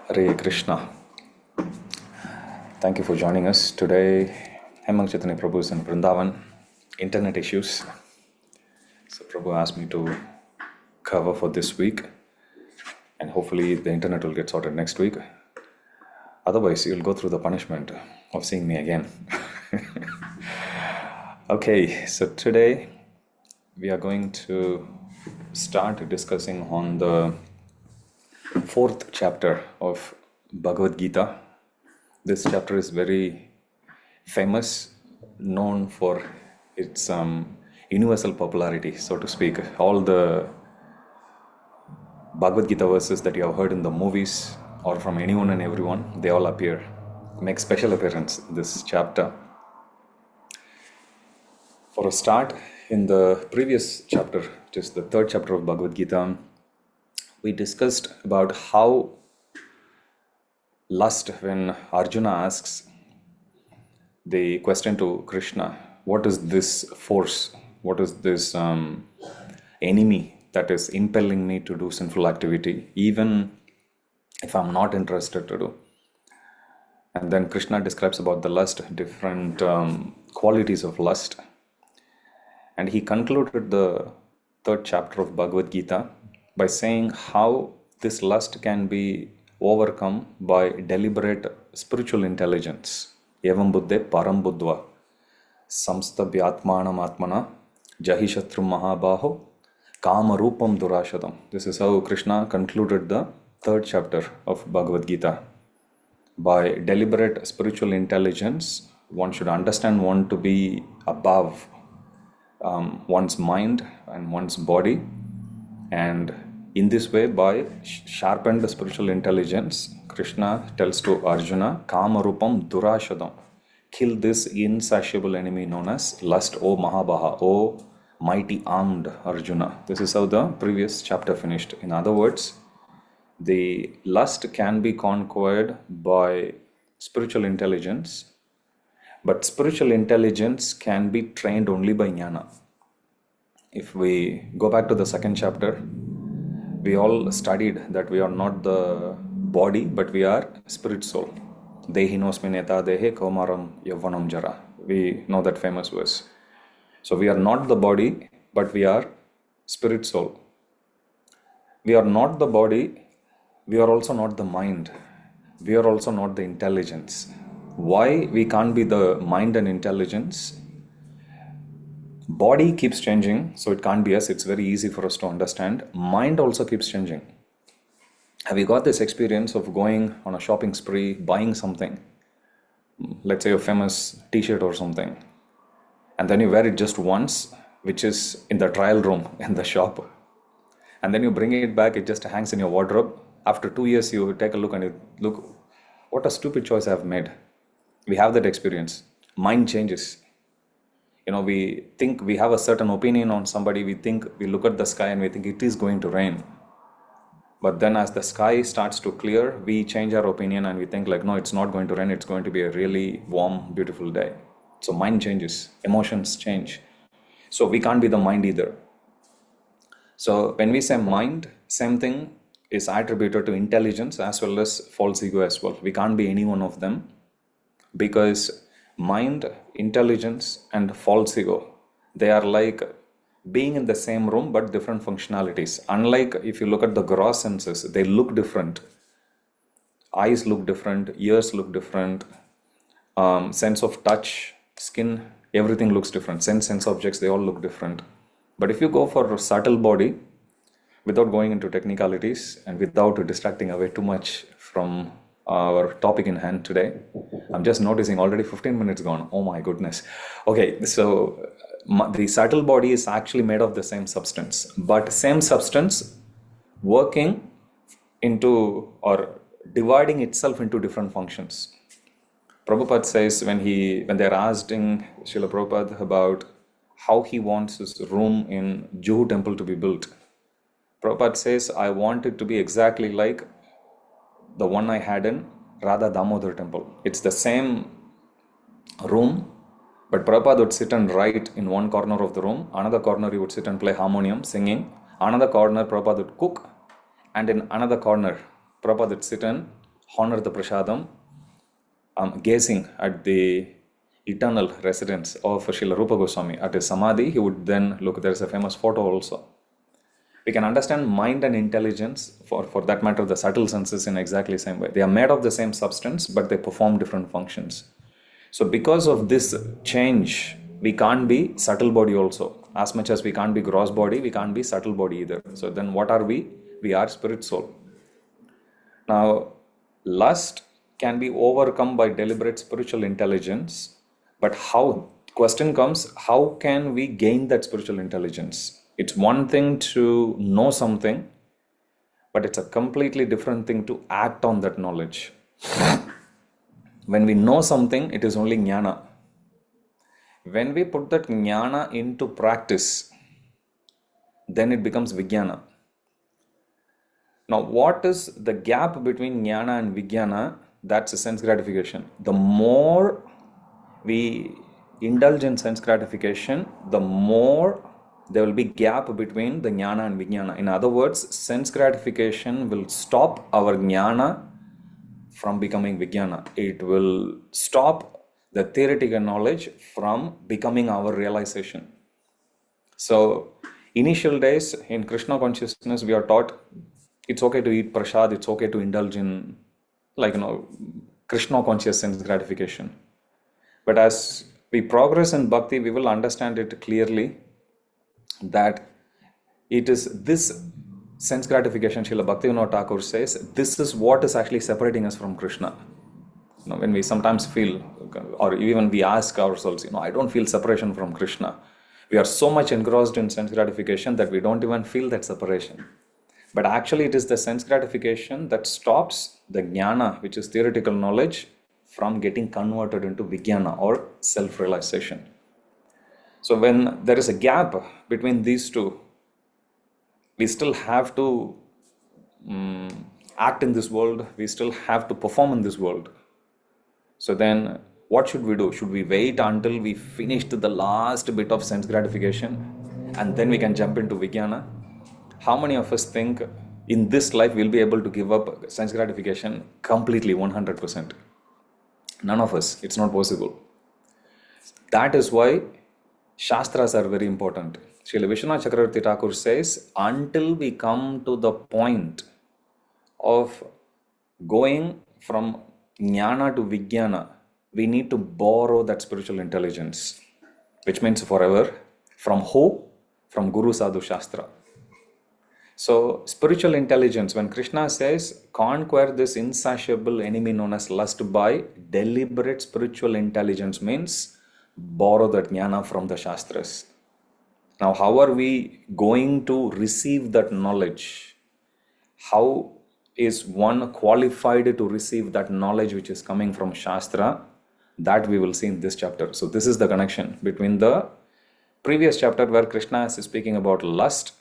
Hare Krishna. Thank you for joining us. Today, Hemang Chaitanya Prabhu is in Vrindavan. Internet issues. So Prabhu asked me to cover for this week. And hopefully the internet will get sorted next week. Otherwise, you'll go through the punishment of seeing me again. Okay, so today we are going to start discussing on the fourth chapter of Bhagavad Gita. This chapter is very famous, known for its universal popularity, so to speak. All the Bhagavad Gita verses that you have heard in the movies or from anyone and everyone, they all make special appearance in this chapter. For a start, in the previous chapter, which is the third chapter of Bhagavad Gita, we discussed about how lust, when Arjuna asks the question to Krishna, what is this force? What is this enemy that is impelling me to do sinful activity, even if I'm not interested to do? And then Krishna describes about the lust, different qualities of lust. And he concluded the third chapter of Bhagavad Gita by saying how this lust can be overcome by deliberate spiritual intelligence. Evam buddhe param buddhva samstabhyatmanam atmana jahishatrum mahabaho kama rupam durashadam. This is how Krishna concluded the third chapter of Bhagavad Gita. By deliberate spiritual intelligence, one should understand one to be above one's mind and one's body, and in this way, by sharpened spiritual intelligence, Krishna tells to Arjuna, Kama Rupam Durashadam, kill this insatiable enemy known as lust, O Mahabaha, O mighty armed Arjuna. This is how the previous chapter finished. In other words, the lust can be conquered by spiritual intelligence, but spiritual intelligence can be trained only by jnana. If we go back to the second chapter, we all studied that we are not the body, but we are spirit soul. Dehinosmineta dehe kaumaram yavanam jara. We know that famous verse. So we are not the body, but we are spirit soul. We are not the body, we are also not the mind. We are also not the intelligence. Why we can't be the mind and intelligence? Body keeps changing, so it can't be us. It's very easy for us to understand. Mind also keeps changing. Have you got this experience of going on a shopping spree, buying something, let's say a famous t-shirt or something, and then you wear it just once, which is in the trial room in the shop, and then you bring it back, it just hangs in your wardrobe. After 2 years, you take a look and you look, what a stupid choice I have made. We have that experience. Mind changes. We think we have a certain opinion on somebody. We look at the sky and we think it is going to rain. But then as the sky starts to clear, we change our opinion and we think like, no, it's not going to rain. It's going to be a really warm, beautiful day. So mind changes, emotions change. So we can't be the mind either. So when we say mind, same thing is attributed to intelligence as well as false ego as well. We can't be any one of them, because mind, intelligence, and false ego, they are like being in the same room but different functionalities. Unlike if you look at the gross senses, they look different. Eyes look different, ears look different, sense of touch, skin, everything looks different. Sense objects, they all look different. But if you go for a subtle body, without going into technicalities and without distracting away too much from our topic in hand today, I'm just noticing already 15 minutes gone. Oh my goodness. Okay, so the subtle body is actually made of the same substance, but same substance working into or dividing itself into different functions. Prabhupada says when they're asking Srila Prabhupada about how he wants his room in Juhu temple to be built, Prabhupada says, I want it to be exactly like the one I had in Radha Damodar temple. It's the same room, but Prabhupada would sit and write in one corner of the room. Another corner he would sit and play harmonium, singing. Another corner Prabhupada would cook. And in another corner Prabhupada would sit and honor the prasadam, gazing at the eternal residence of Srila Rupa Goswami at his samadhi, he would then look. There is a famous photo also. We can understand mind and intelligence, for that matter, the subtle senses, in exactly the same way. They are made of the same substance, but they perform different functions. So because of this change, we can't be subtle body also. As much as we can't be gross body, we can't be subtle body either. So then what are we? We are spirit soul. Now, lust can be overcome by deliberate spiritual intelligence. But how? Question comes, how can we gain that spiritual intelligence? It's one thing to know something, but it's a completely different thing to act on that knowledge. When we know something, it is only jnana. When we put that jnana into practice, then it becomes vijnana. Now, what is the gap between jnana and vijnana? That's a sense gratification. The more we indulge in sense gratification, the more there will be gap between the jnana and vijnana. In other words, sense gratification will stop our jnana from becoming vijnana. It will stop the theoretical knowledge from becoming our realization. So, initial days in Krishna consciousness, we are taught it's okay to eat prasad, it's okay to indulge in, Krishna conscious sense gratification. But as we progress in bhakti, we will understand it clearly that it is this sense gratification, Srila Bhaktivinoda Thakur says, this is what is actually separating us from Krishna. When we sometimes feel, or even we ask ourselves, I don't feel separation from Krishna. We are so much engrossed in sense gratification that we don't even feel that separation. But actually it is the sense gratification that stops the jnana, which is theoretical knowledge, from getting converted into vijnana or self-realization. So when there is a gap between these two, we still have to act in this world, we still have to perform in this world. So then what should we do? Should we wait until we finished the last bit of sense gratification and then we can jump into vijnana? How many of us think in this life we'll be able to give up sense gratification completely, 100%? None of us. It's not possible. That is why Shastras are very important. Srila Vishwanath Chakravarti Thakur says, until we come to the point of going from jnana to vijnana, we need to borrow that spiritual intelligence, which means forever. From who? From Guru Sadhu Shastra. So, spiritual intelligence, when Krishna says, conquer this insatiable enemy known as lust by deliberate spiritual intelligence, means borrow that jnana from the Shastras. Now, how are we going to receive that knowledge? How is one qualified to receive that knowledge which is coming from Shastra? That we will see in this chapter. So, this is the connection between the previous chapter where Krishna is speaking about lust.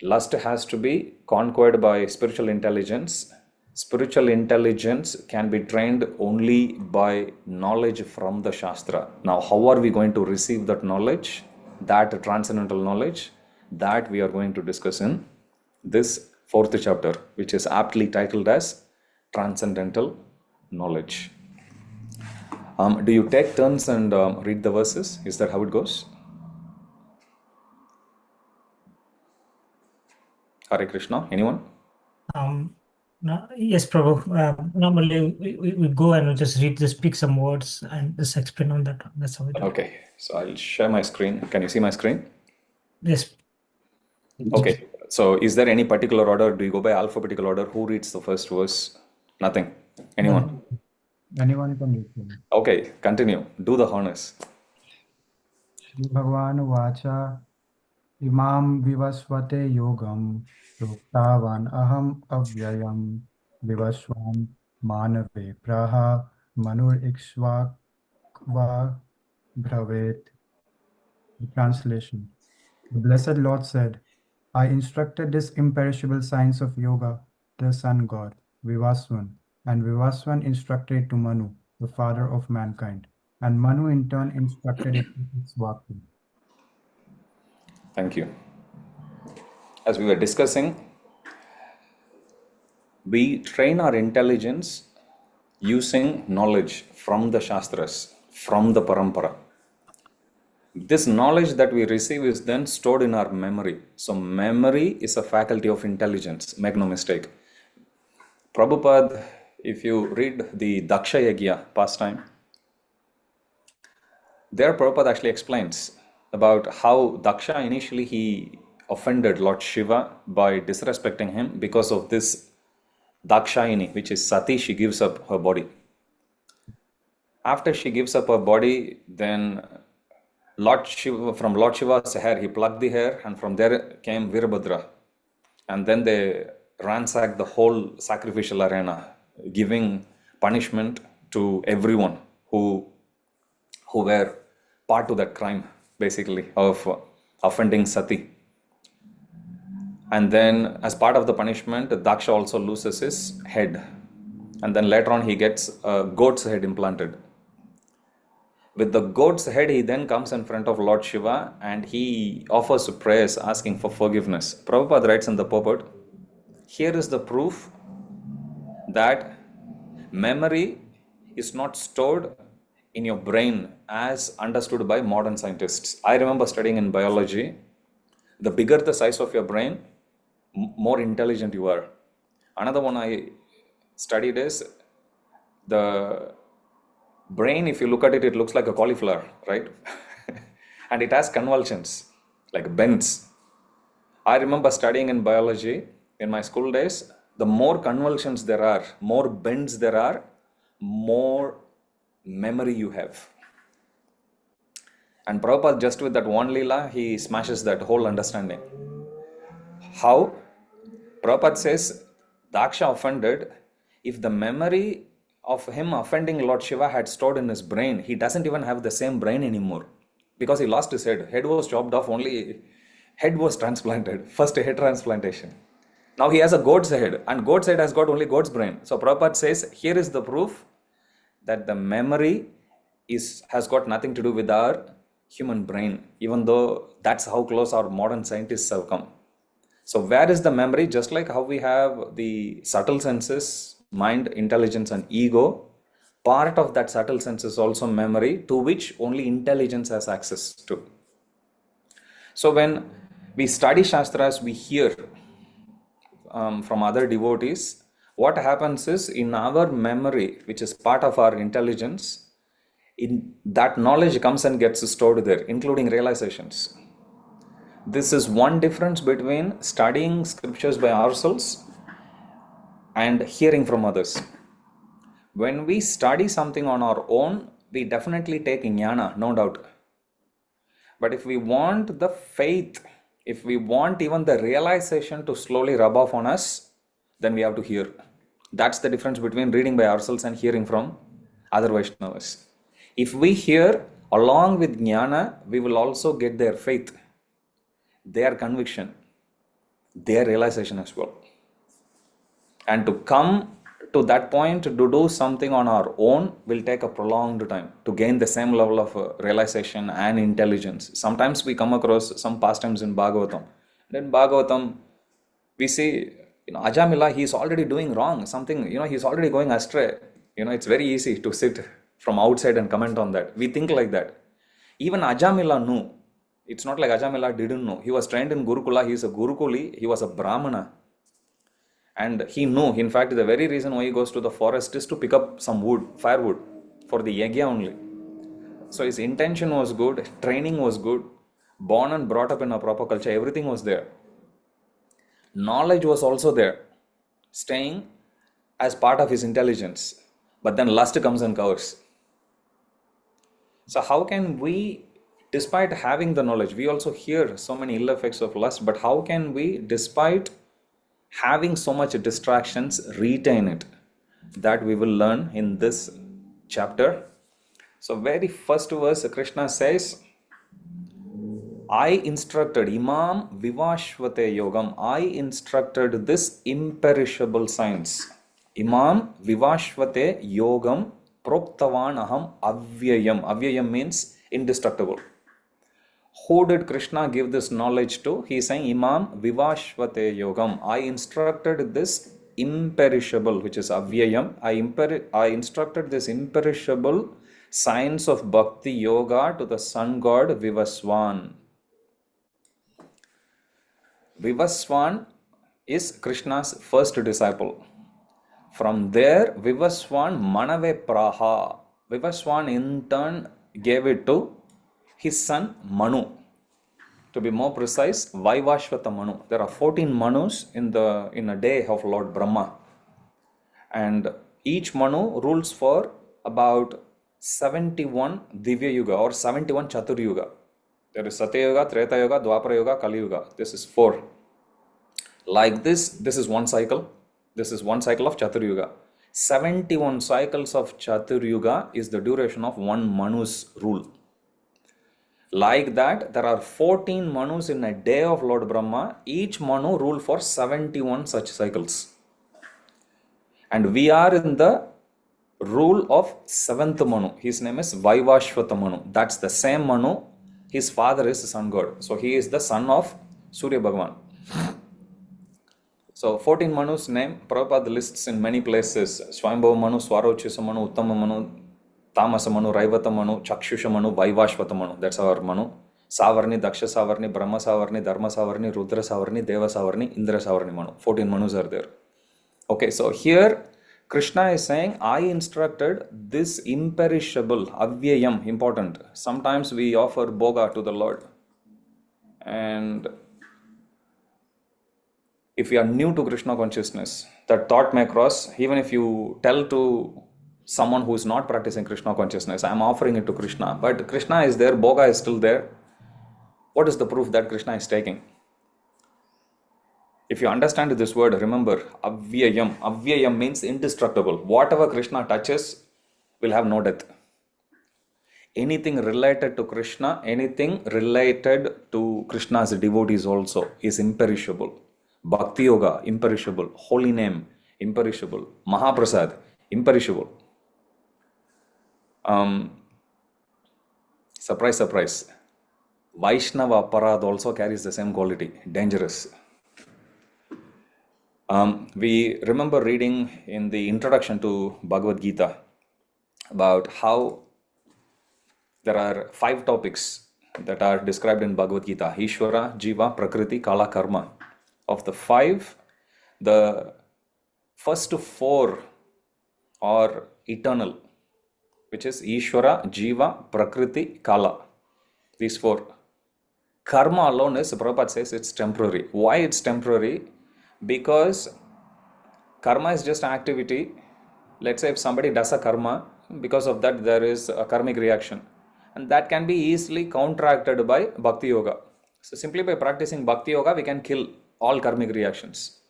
Lust has to be conquered by spiritual intelligence. Spiritual intelligence can be trained only by knowledge from the Shastra. Now, how are we going to receive that knowledge, that transcendental knowledge? That we are going to discuss in this fourth chapter, which is aptly titled as Transcendental Knowledge. Do you take turns and read the verses? Is that how it goes? Hare Krishna. Anyone? Yes, Prabhu. Normally we go and we just read, just pick some words and just explain on that. That's how we do. Okay, so I'll share my screen. Can you see my screen? Yes. Okay, so is there any particular order? Do you go by alphabetical order? Who reads the first verse? Nothing. Anyone? Anyone can read. Okay, continue. Do the honors. Shri Bhagavan Vacha Imam Vivasvate Yogam Proktavan Aham Avyayam Vivasvam Manave Praha Manur Ikshvakva Bhavet. Translation. The Blessed Lord said, I instructed this imperishable science of yoga, the sun god, Vivaswan, and Vivaswan instructed it to Manu, the father of mankind, and Manu in turn instructed it to Ikshvaku. Thank you. As we were discussing, We train our intelligence using knowledge from the Shastras, from the Parampara. This knowledge that we receive is then stored in our memory. So memory is a faculty of intelligence, make no mistake. Prabhupada, if you read the Daksha Yagya pastime, there Prabhupada actually explains about how Daksha initially he offended Lord Shiva by disrespecting him because of this Dakshayini, which is Sati, she gives up her body. After she gives up her body, then Lord Shiva, from Lord Shiva's hair, he plucked the hair, and from there came Virabhadra. And then they ransacked the whole sacrificial arena, giving punishment to everyone who were part to that crime, basically, of offending Sati. And then, as part of the punishment, Daksha also loses his head. And then later on, he gets a goat's head implanted. With the goat's head, he then comes in front of Lord Shiva and he offers prayers asking for forgiveness. Prabhupada writes in the purport, here is the proof that memory is not stored in your brain as understood by modern scientists. I remember studying in biology, the bigger the size of your brain, more intelligent you are. Another one I studied is the brain, if you look at it, it looks like a cauliflower, right? And it has convulsions, like bends. I remember studying in biology in my school days, the more convulsions there are, more bends there are, more memory you have. And Prabhupada, just with that one lila, he smashes that whole understanding. How? Prabhupada says, Daksha offended, if the memory of him offending Lord Shiva had stored in his brain, he doesn't even have the same brain anymore because he lost his head. Head was chopped off, only head was transplanted. First head transplantation. Now he has a goat's head, and goat's head has got only goat's brain. So Prabhupada says, here is the proof that the memory has got nothing to do with our human brain, even though that's how close our modern scientists have come. So where is the memory? Just like how we have the subtle senses, mind, intelligence, and ego, part of that subtle sense is also memory, to which only intelligence has access to. So when we study Shastras, we hear from other devotees, what happens is in our memory, which is part of our intelligence, that knowledge comes and gets stored there, including realizations. This is one difference between studying scriptures by ourselves and hearing from others. When we study something on our own, we definitely take jnana, no doubt. But if we want the faith, if we want even the realization to slowly rub off on us, then we have to hear. That's the difference between reading by ourselves and hearing from other Vaishnavas. If we hear along with jnana, we will also get their faith, their conviction, their realization as well. And to come to that point, to do something on our own will take a prolonged time to gain the same level of realization and intelligence. Sometimes we come across some pastimes in Bhagavatam. And in Bhagavatam, we see, Ajamila, he's already doing wrong. Something, he's already going astray. It's very easy to sit from outside and comment on that. We think like that. Even Ajamila knew. It's not like Ajamila didn't know. He was trained in Gurukula. He's a Gurukuli. He was a Brahmana. And he knew, in fact, the very reason why he goes to the forest is to pick up some wood, firewood, for the yagya only. So his intention was good, training was good, born and brought up in a proper culture, everything was there. Knowledge was also there, staying as part of his intelligence. But then lust comes and covers. So how can we, despite having the knowledge, we also hear so many ill effects of lust, but how can we, despite having so much distractions, retain it? That we will learn in this chapter. So very first verse, Krishna says, I instructed Imam Vivashvate Yogam. I instructed this imperishable science. Imam Vivashvate Yogam Proktavan Aham Avyayam. Avyayam means indestructible. Who did Krishna give this knowledge to? He is saying, Imam Vivashvate Yogam. I instructed this imperishable, which is avyayam. I instructed this imperishable science of bhakti yoga to the sun god Vivaswan. Vivaswan is Krishna's first disciple. From there, Vivaswan Manave Praha. Vivaswan in turn gave it to his son Manu. To be more precise, Vaivashvata Manu. There are 14 Manus in a day of Lord Brahma. And each Manu rules for about 71 Divya Yuga or 71 Chatur Yuga. There is Satya Yuga, Treta Yuga, Dwapara Yuga, Kali Yuga. This is 4. Like this is one cycle. This is one cycle of Chatur Yuga. 71 cycles of Chatur Yuga is the duration of one Manu's rule. Like that, there are 14 Manus in a day of Lord Brahma. Each Manu ruled for 71 such cycles. And we are in the rule of 7th Manu. His name is Vaivashvata Manu. That's the same Manu. His father is the sun god. So he is the son of Surya Bhagavan. So 14 Manus name, Prabhupada lists in many places. Swayambhava Manu, Swarochisa Manu, Uttama Manu, Tamasa Manu, Raivata Manu, Chakshusha Manu, Vaivashvata Manu. That's our Manu. Savarni, Daksha Savarni, Brahma Savarni, Dharma Savarni, Rudra Savarni, Deva Savarni, Indra Savarni Manu. 14 Manus are there. Okay, so here Krishna is saying, I instructed this imperishable, avyayam, important. Sometimes we offer bhoga to the Lord. And if you are new to Krishna consciousness, that thought may cross, even if you tell to someone who is not practicing Krishna consciousness, I am offering it to Krishna, but Krishna is there, bhoga is still there. What is the proof that Krishna is taking? If you understand this word, remember, avyayam. Avyayam means indestructible. Whatever Krishna touches will have no death. Anything related to Krishna, anything related to Krishna's devotees also is imperishable. Bhakti Yoga, imperishable. Holy name, imperishable. Mahaprasad, imperishable. Surprise, surprise. Vaishnava Parad also carries the same quality, dangerous. We remember reading in the introduction to Bhagavad Gita about how there are 5 topics that are described in Bhagavad Gita. Ishvara, Jiva, Prakriti, Kala, Karma. Of the 5, the first 4 are eternal, which is Ishvara, Jiva, Prakriti, Kala. These 4. Karma alone is, Prabhupada says, it's temporary. Why it's temporary? Because karma is just activity. Let's say if somebody does a karma, because of that there is a karmic reaction. And that can be easily counteracted by Bhakti Yoga. So simply by practicing Bhakti Yoga, we can kill all karmic reactions.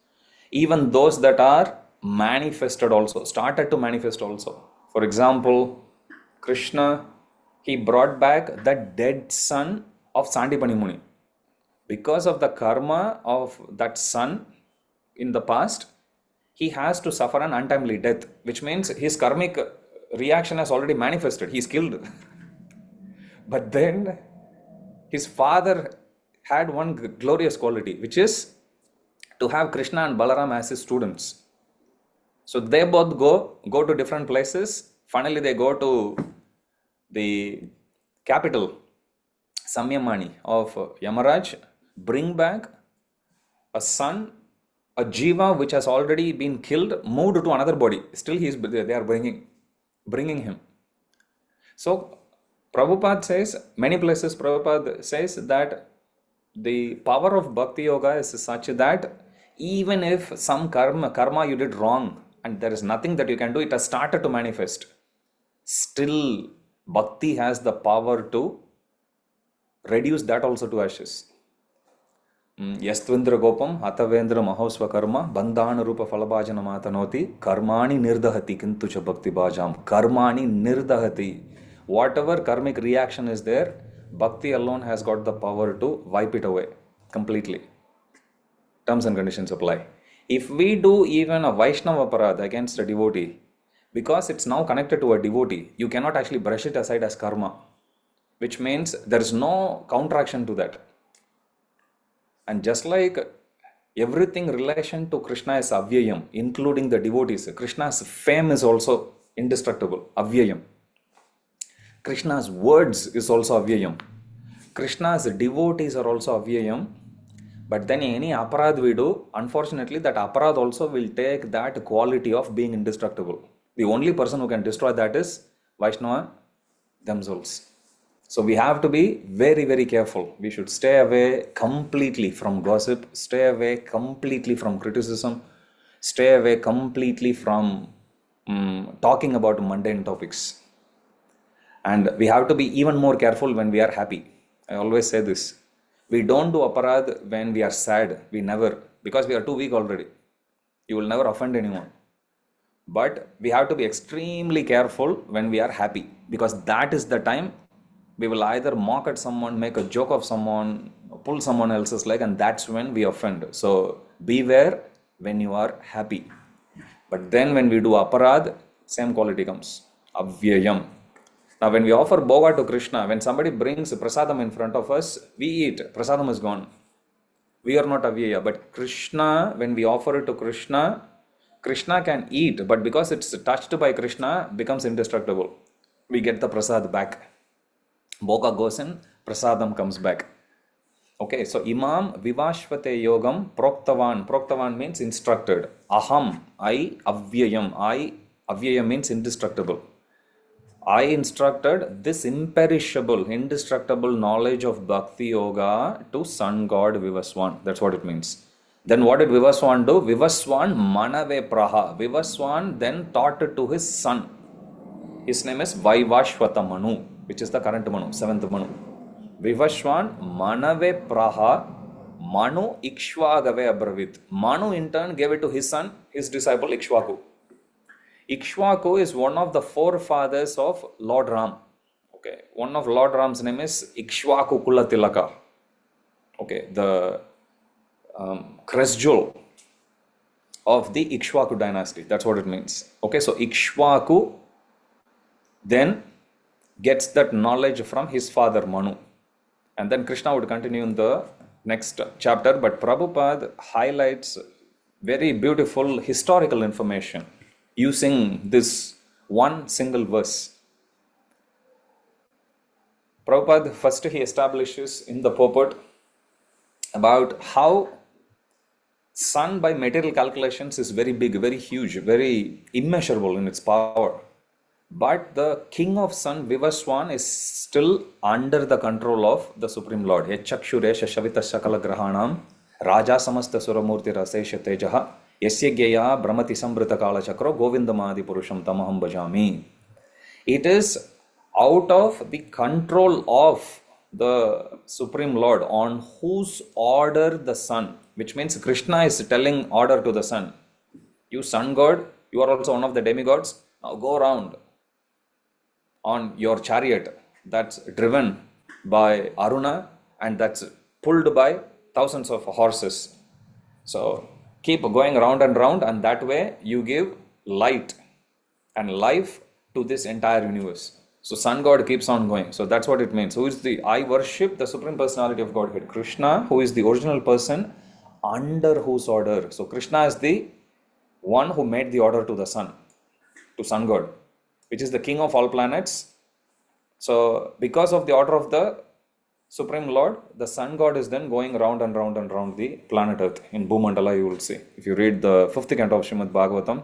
Even those that are manifested also, started to manifest also. For example, Krishna, he brought back the dead son of Sandipani Muni. Because of the karma of that son in the past, he has to suffer an untimely death, which means his karmic reaction has already manifested. He is killed. But then his father had one glorious quality, which is to have Krishna and Balaram as his students. So they both go to different places. Finally, they go to the capital, Samyamani of Yamaraj, bring back a son, a jiva which has already been killed, moved to another body. Still they are bringing him. So Prabhupada says, many places Prabhupada says that the power of Bhakti Yoga is such that even if some karma you did wrong and there is nothing that you can do, it has started to manifest. Still, Bhakti has the power to reduce that also to ashes. Yastvindra Gopam, Atavendra Mahosva Karma, Bandhana Rupa Falabhajana Matanoti, Karmani Nirdahati Kintucha Bhakti Bhajam. Karmani Nirdahati. Whatever karmic reaction is there, Bhakti alone has got the power to wipe it away completely. Terms and conditions apply. If we do even a Vaishnava Parad against a devotee, because it's now connected to a devotee, you cannot actually brush it aside as karma, which means there is no counteraction to that. And just like Everything relation to Krishna is avyayam, including the devotees. Krishna's fame is also indestructible, avyayam. Krishna's words is also avyayam. Krishna's devotees are also avyayam. But then any aparad we do, unfortunately, that aparad also will take that quality of being indestructible. The only person who can destroy that is Vaishnava themselves. So we have to be very, very careful. We should stay away completely from gossip, stay away completely from criticism, stay away completely from talking about mundane topics. And we have to be even more careful when we are happy. I always say this. We don't do aparad when we are sad. We never, because we are too weak already. You will never offend anyone. But we have to be extremely careful when we are happy, because that is the time we will either mock at someone, make a joke of someone, pull someone else's leg, and that's when we offend. So beware when you are happy. But then when we do aparad, same quality comes. Avyayam. Now when we offer bhoga to Krishna, when somebody brings prasadam in front of us, we eat. Prasadam is gone. We are not avyaya. But Krishna, when we offer it to Krishna, Krishna can eat. But because it's touched by Krishna, becomes indestructible. We get the prasad back. Bhoga goes in, prasadam comes back. Okay, so Imam Vivashvate Yogam Proktavan. Proktavan means instructed. Aham, I, Avyayam. Avyayam means indestructible. I instructed this imperishable, indestructible knowledge of Bhakti Yoga to Sun God Vivaswan. That's what it means. Then what did Vivaswan do? Vivaswan Manave Praha. Vivaswan then taught it to his son. His name is Vaivashvata Manu, which is the current Manu, 7th Manu. Vivaswan Manave Praha Manu Ikshvagave Abravit. Manu in turn gave it to his son, his disciple Ikshvaku. Ikshvaku is one of the forefathers of Lord Ram. Okay, one of Lord Ram's name is Ikshvaku Kulatilaka. Okay, the crest jewel of the Ikshvaku dynasty. That's what it means. Okay, so Ikshvaku then gets that knowledge from his father Manu. And then Krishna would continue in the next chapter. But Prabhupada highlights very beautiful historical information using this one single verse. Prabhupada, first he establishes in the purport about how sun by material calculations is very big, very huge, very immeasurable in its power. But the king of sun, Vivaswan, is still under the control of the Supreme Lord. Yachakshuresha Shavita Sakala Grahanam Raja Samasta Suramurti Rasesha Tejaha Yasya Gyeya Brahmati Sambrita Kala Chakro Govindamadi Purusham Tamaham Bhajami. It is out of the control of the Supreme Lord on whose order the sun, which means Krishna is telling order to the sun. You sun god, you are also one of the demigods. Now go around on your chariot that's driven by Aruna and that's pulled by thousands of horses. So keep going round and round, and that way you give light and life to this entire universe. So sun god keeps on going. So that's what it means. Who is I worship the Supreme Personality of Godhead, Krishna, who is the original person under whose order. So Krishna is the one who made the order to the sun, to sun god, which is the king of all planets. So because of the order of the Supreme Lord, the sun god is then going round and round and round the planet Earth. In Bhumandala you will see. If you read the 5th canto of Srimad Bhagavatam,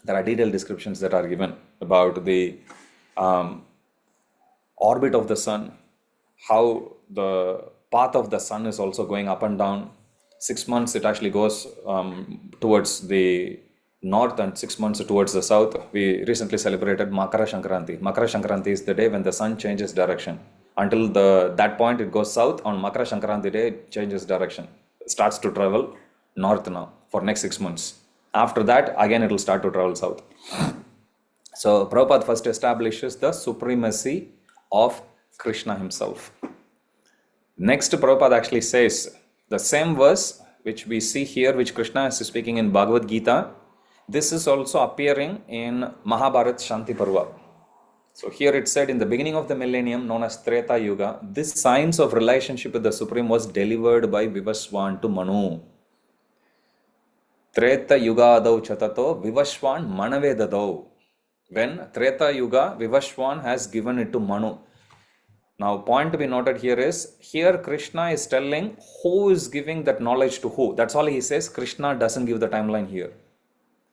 there are detailed descriptions that are given about the orbit of the sun, how the path of the sun is also going up and down. 6 months it actually goes towards the north and 6 months towards the south. We recently celebrated Makara Sankranti. Makara Sankranti is the day when the sun changes direction. Until that point it goes south. On Makara Sankranti day it changes direction. It starts to travel north now for next 6 months. After that again it will start to travel south. So Prabhupada first establishes the supremacy of Krishna himself. Next Prabhupada actually says the same verse which we see here, which Krishna is speaking in Bhagavad Gita. This is also appearing in Mahabharata Shanti Parva. So here it said, in the beginning of the millennium known as Treta Yuga, this science of relationship with the Supreme was delivered by Vivaswan to Manu. Treta Yuga Adau Chatato Vivashwan Manavedadau. When Treta Yuga, Vivashwan has given it to Manu. Now, point to be noted here is, here Krishna is telling who is giving that knowledge to who. That's all he says. Krishna doesn't give the timeline here.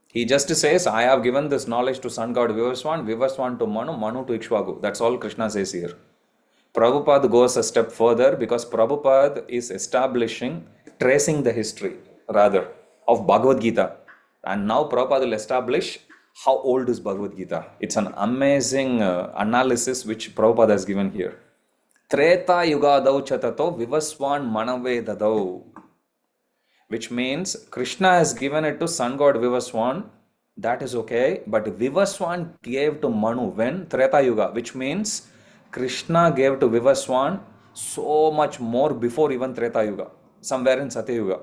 He just says, I have given this knowledge to sun god Vivaswan, Vivaswan to Manu, Manu to Ikshvaku. That's all Krishna says here. Prabhupada goes a step further because Prabhupada is establishing, tracing the history rather of Bhagavad Gita. And now Prabhupada will establish how old is Bhagavad Gita. It's an amazing analysis which Prabhupada has given here. Treta Yugadau Chatato Vivaswan Manave Dadau. Which means Krishna has given it to sun god Vivaswan. That is okay. But Vivaswan gave to Manu when? Treta Yuga. Which means Krishna gave to Vivaswan so much more before even Treta Yuga. Somewhere in Satya Yuga.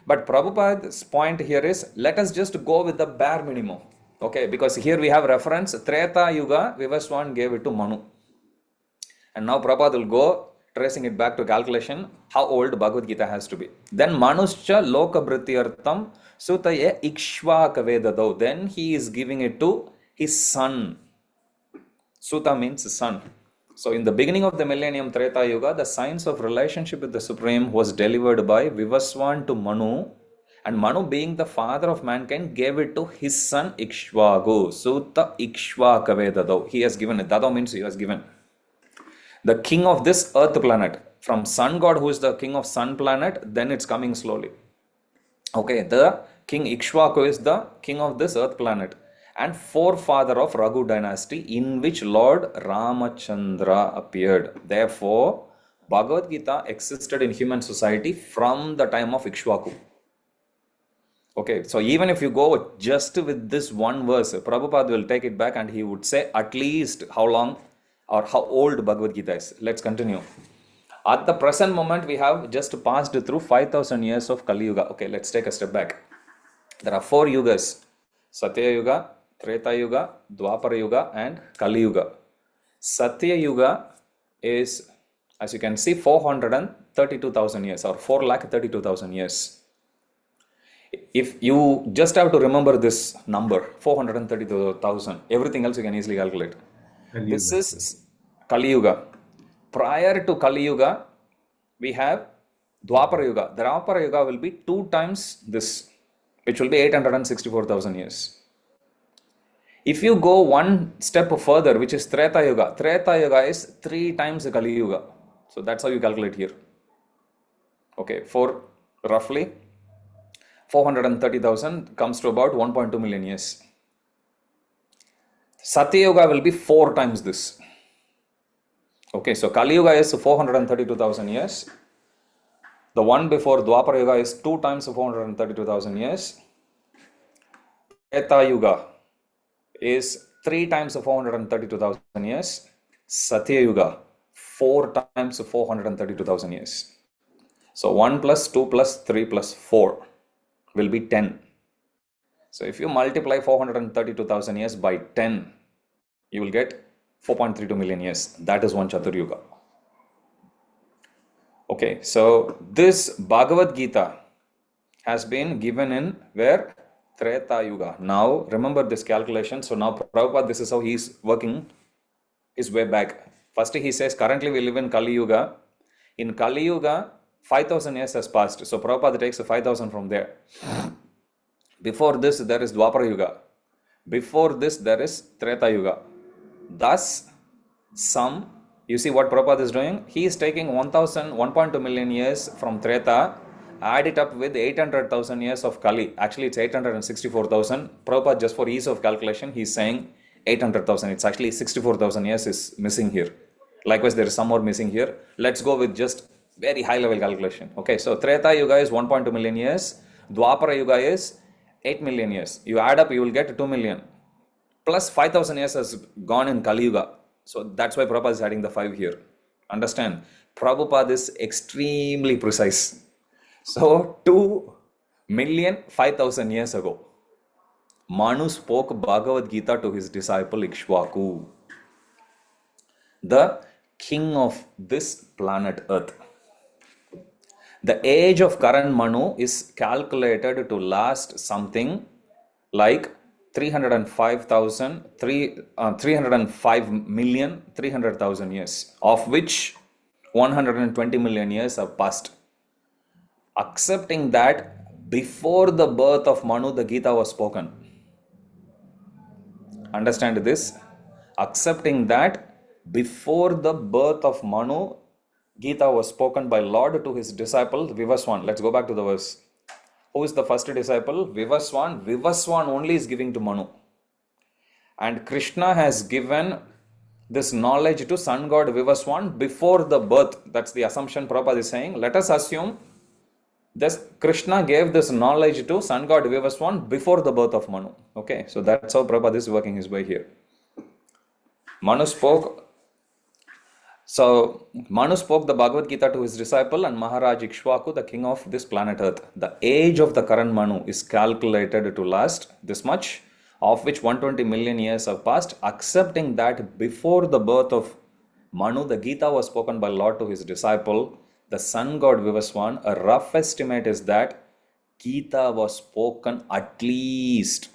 But Prabhupada's point here is, let us just go with the bare minimum. Okay, because here we have reference, Treta Yuga, Vivaswan gave it to Manu. And now Prabhupada will go tracing it back to calculation, how old Bhagavad Gita has to be. Then Manuscha Lokabhrityartam Sutaye Ikshvakaveda. Then he is giving it to his son. Suta means son. So in the beginning of the millennium Treta Yuga, the science of relationship with the Supreme was delivered by Vivaswan to Manu, and Manu, being the father of mankind, gave it to his son Ikshvaku. Suta Ikshvakaveda. He has given it. Dada means he has given. The king of this earth planet, from sun god who is the king of sun planet, then it's coming slowly. Okay, the king Ikshvaku is the king of this earth planet and forefather of Raghu dynasty, in which Lord Ramachandra appeared. Therefore, Bhagavad Gita existed in human society from the time of Ikshvaku. Okay, so even if you go just with this one verse, Prabhupada will take it back and he would say at least how long or how old Bhagavad Gita is. Let's continue. At the present moment, we have just passed through 5,000 years of Kali Yuga. Okay, let's take a step back. There are 4 yugas: Satya Yuga, Treta Yuga, Dwapara Yuga, and Kali Yuga. Satya Yuga is, as you can see, 432,000 years or 432,000 years. If you just have to remember this number, 432,000, everything else you can easily calculate. This is Kali Yuga. Prior to Kali Yuga, we have Dwapara Yuga. The Dwapara Yuga will be 2 times this, which will be 864,000 years. If you go one step further, which is Treta Yuga, Treta Yuga is 3 times Kali Yuga. So that's how you calculate here. Okay, for roughly 430,000 comes to about 1.2 million years. Satya Yuga will be 4 times this. Okay, so Kali Yuga is 432,000 years. The one before Dwapara Yuga is 2 times 432,000 years. Treta Yuga is 3 times 432,000 years. Satya Yuga 4 times 432,000 years. So 1 plus 2 plus 3 plus 4 will be 10. So if you multiply 432,000 years by 10, you will get 4.32 million years. That is one Chatur Yuga. Okay, so this Bhagavad Gita has been given in where? Treta Yuga. Now remember this calculation. So now Prabhupada, this is how he is working his way back. First he says currently we live in Kali Yuga. In Kali Yuga, 5,000 years has passed. So Prabhupada takes 5,000 from there. Before this, there is Dwapara Yuga. Before this, there is Treta Yuga. Thus, you see what Prabhupada is doing? He is taking 1.2 million years from Treta, add it up with 800,000 years of Kali. Actually, it's 864,000. Prabhupada, just for ease of calculation, he is saying 800,000. It's actually 64,000 years is missing here. Likewise, there is some more missing here. Let's go with just very high level calculation. Okay, so Treta Yuga is 1.2 million years. Dwapara Yuga is 8 million years. You add up, you will get 2 million. Plus 5,000 years has gone in Kali Yuga. So that's why Prabhupada is adding the 5 here. Understand? Prabhupada is extremely precise. So 2,005,000 years ago, Manu spoke Bhagavad Gita to his disciple Ikshvaku, the king of this planet Earth. The age of current Manu is calculated to last something like 305,300,000 years, of which 120 million years have passed. Accepting that before the birth of Manu, the Gita was spoken. Understand this? Accepting that before the birth of Manu, Gita was spoken by Lord to his disciple Vivaswan. Let's go back to the verse. Who is the first disciple? Vivaswan. Vivaswan only is giving to Manu. And Krishna has given this knowledge to sun god Vivaswan before the birth. That's the assumption Prabhupada is saying. Let us assume this Krishna gave this knowledge to sun god Vivaswan before the birth of Manu. Okay, so that's how Prabhupada is working his way here. Manu spoke the Bhagavad Gita to his disciple and Maharaj Ikshvaku, the king of this planet Earth. The age of the current Manu is calculated to last this much, of which 120 million years have passed. Accepting that before the birth of Manu, the Gita was spoken by Lord to his disciple, the sun god Vivaswan. A rough estimate is that Gita was spoken at least.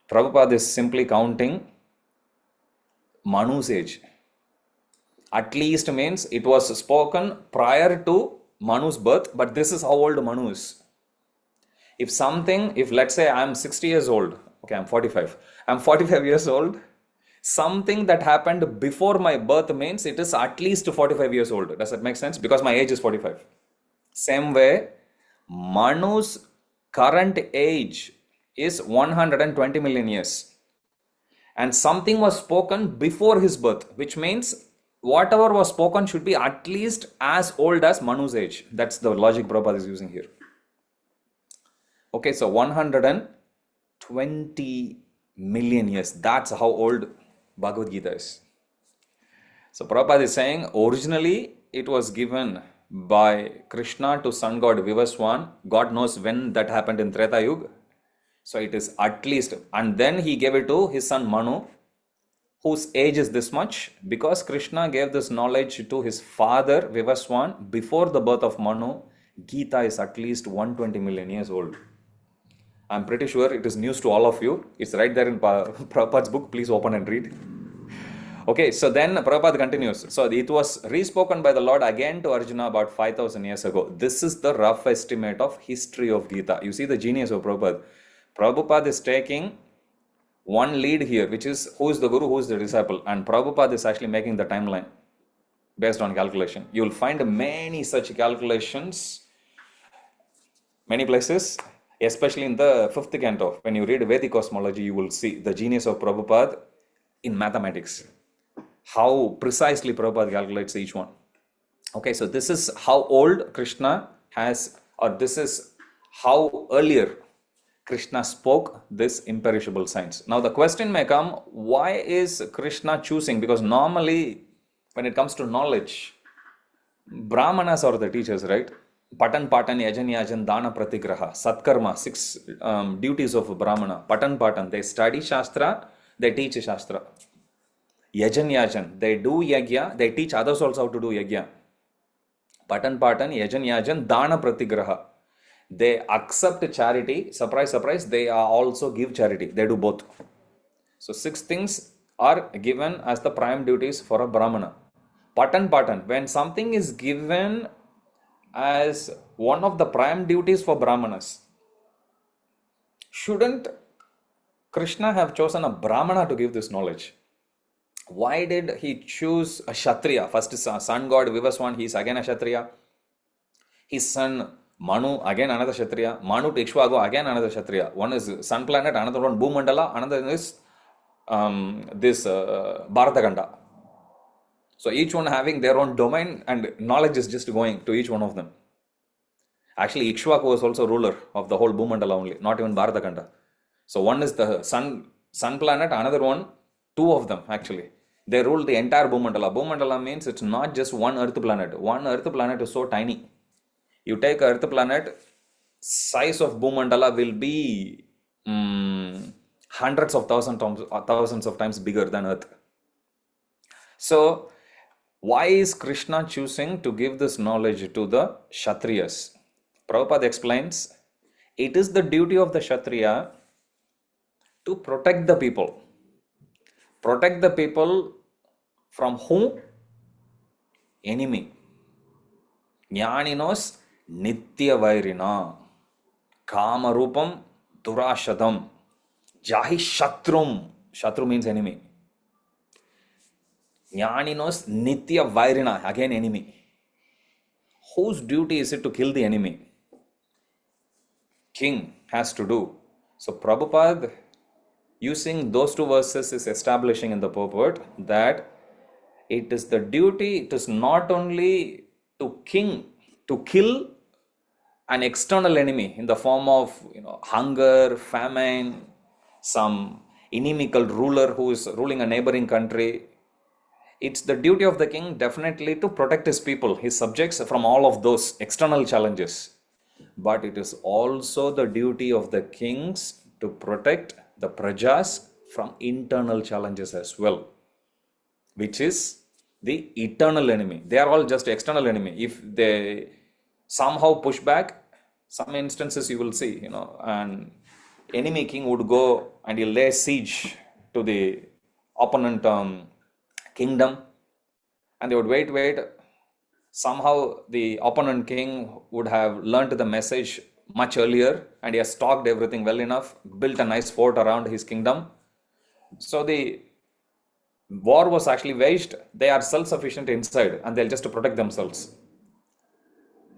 Prabhupada is simply counting Manu's age. At least means it was spoken prior to Manu's birth, but this is how old Manu is. If let's say I'm 60 years old, okay, I'm 45 years old, something that happened before my birth means it is at least 45 years old. Does that make sense? Because my age is 45. Same way, Manu's current age is 120 million years. And something was spoken before his birth, which means whatever was spoken should be at least as old as Manu's age. That's the logic Prabhupada is using here. Okay, so 120 million years. That's how old Bhagavad Gita is. So Prabhupada is saying originally it was given by Krishna to sun god Vivaswan. God knows when that happened in Treta Yuga. So it is at least, and then he gave it to his son Manu, whose age is this much, because Krishna gave this knowledge to his father Vivaswan before the birth of Manu. Gita is at least 120 million years old. I'm pretty sure it is news to all of you. It's right there in Prabhupada's book. Please open and read. Okay, so then Prabhupada continues. So it was re-spoken by the Lord again to Arjuna about 5,000 years ago. This is the rough estimate of history of Gita. You see the genius of Prabhupada. Prabhupada is taking one lead here, which is who is the guru, who is the disciple, and Prabhupada is actually making the timeline based on calculation. You will find many such calculations, many places, especially in the 5th canto. When you read Vedic cosmology, you will see the genius of Prabhupada in mathematics, how precisely Prabhupada calculates each one. Okay, so this is how old Krishna has, or this is how earlier Krishna spoke this imperishable science. Now the question may come, why is Krishna choosing? Because normally when it comes to knowledge, Brahmanas are the teachers, right? Patan, Yajan, Yajan, Dana, Pratigraha, Satkarma, 6 duties of Brahmana. Patan, they study Shastra, they teach Shastra. Yajan, they do Yagya, they teach others also how to do Yagya. Patan, Yajan, Yajan, Dana, Pratigraha. They accept charity, surprise, they also give charity. They do both. So 6 things are given as the prime duties for a Brahmana. Patan, when something is given as one of the prime duties for Brahmanas, shouldn't Krishna have chosen a Brahmana to give this knowledge? Why did he choose a Kshatriya? First sun god Vivaswan, he is again a Kshatriya. His son Manu, again another Kshatriya. Manu to Ikshvaku, again another Kshatriya. One is sun planet, another one Bhumandala, another is Bharataganda. So each one having their own domain, and knowledge is just going to each one of them. Actually, Ikshvaku was also ruler of the whole Bhumandala only, not even Bharataganda. So one is the sun planet, another one, 2 of them actually. They ruled the entire Bhumandala. Bhumandala means it's not just one earth planet. One earth planet is so tiny. You take Earth planet, size of Bhumandala will be hundreds of thousands of times bigger than Earth. So Why is Krishna choosing to give this knowledge to the Kshatriyas? Prabhupada explains, it is the duty of the Kshatriya to protect the people. Protect the people from whom? Enemy. Jnaninos nitya vairina. Kama rupam durashadam. Jahi shatrum. Shatru means enemy. Jnaninos nitya vairina. Again enemy. Whose duty is it to kill the enemy? King has to do. So Prabhupada, using those two verses, is establishing in the purport that it is the duty, it is not only to kill an external enemy in the form of hunger, famine, some inimical ruler who is ruling a neighboring country. It's the duty of the king definitely to protect his people, his subjects, from all of those external challenges. But it is also the duty of the kings to protect the prajas from internal challenges as well, which is the eternal enemy. They are all just external enemy. If they somehow push back, some instances you will see, an enemy king would go and he'll lay siege to the opponent kingdom, and they would wait. Somehow the opponent king would have learnt the message much earlier, and he has stocked everything well enough, built a nice fort around his kingdom. So the war was actually waged. They are self-sufficient inside, and they'll just protect themselves.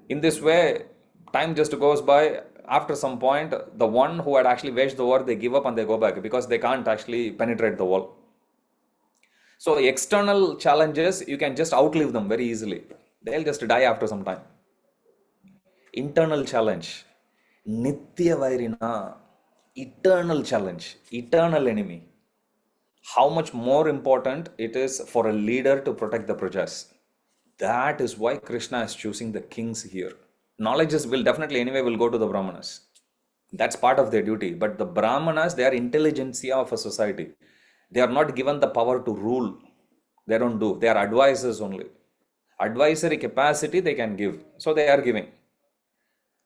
In this way, time just goes by. After some point, the one who had actually waged the war, they give up and they go back because they can't actually penetrate the wall. So external challenges, you can just outlive them very easily. They'll just die after some time. Internal challenge, nitya vairina, eternal challenge, eternal enemy. How much more important it is for a leader to protect the prajas. That is why Krishna is choosing the kings here. Knowledges will definitely will go to the brahmanas. That's part of their duty. But the brahmanas, they are intelligentsia of a society. They are not given the power to rule. They don't do. They are advisors only. Advisory capacity they can give. So they are giving.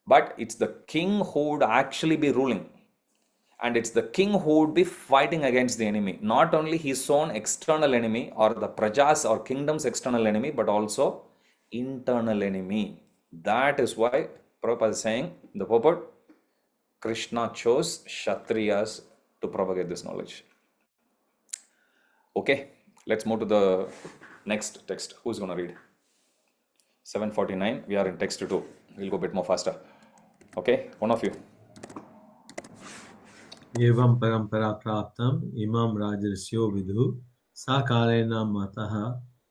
But it's the king who would actually be ruling. And it's the king who would be fighting against the enemy. Not only his own external enemy or the prajas or kingdom's external enemy, but also internal enemy. That is why Prabhupada is saying in the purport, Krishna chose Kshatriyas to propagate this knowledge. Okay, let's move to the next text. Who's going to read? 749. We are in text 2. We'll go a bit more faster. Okay, one of you. Evam parampara praptam imam rajarsyo vidhu sakalena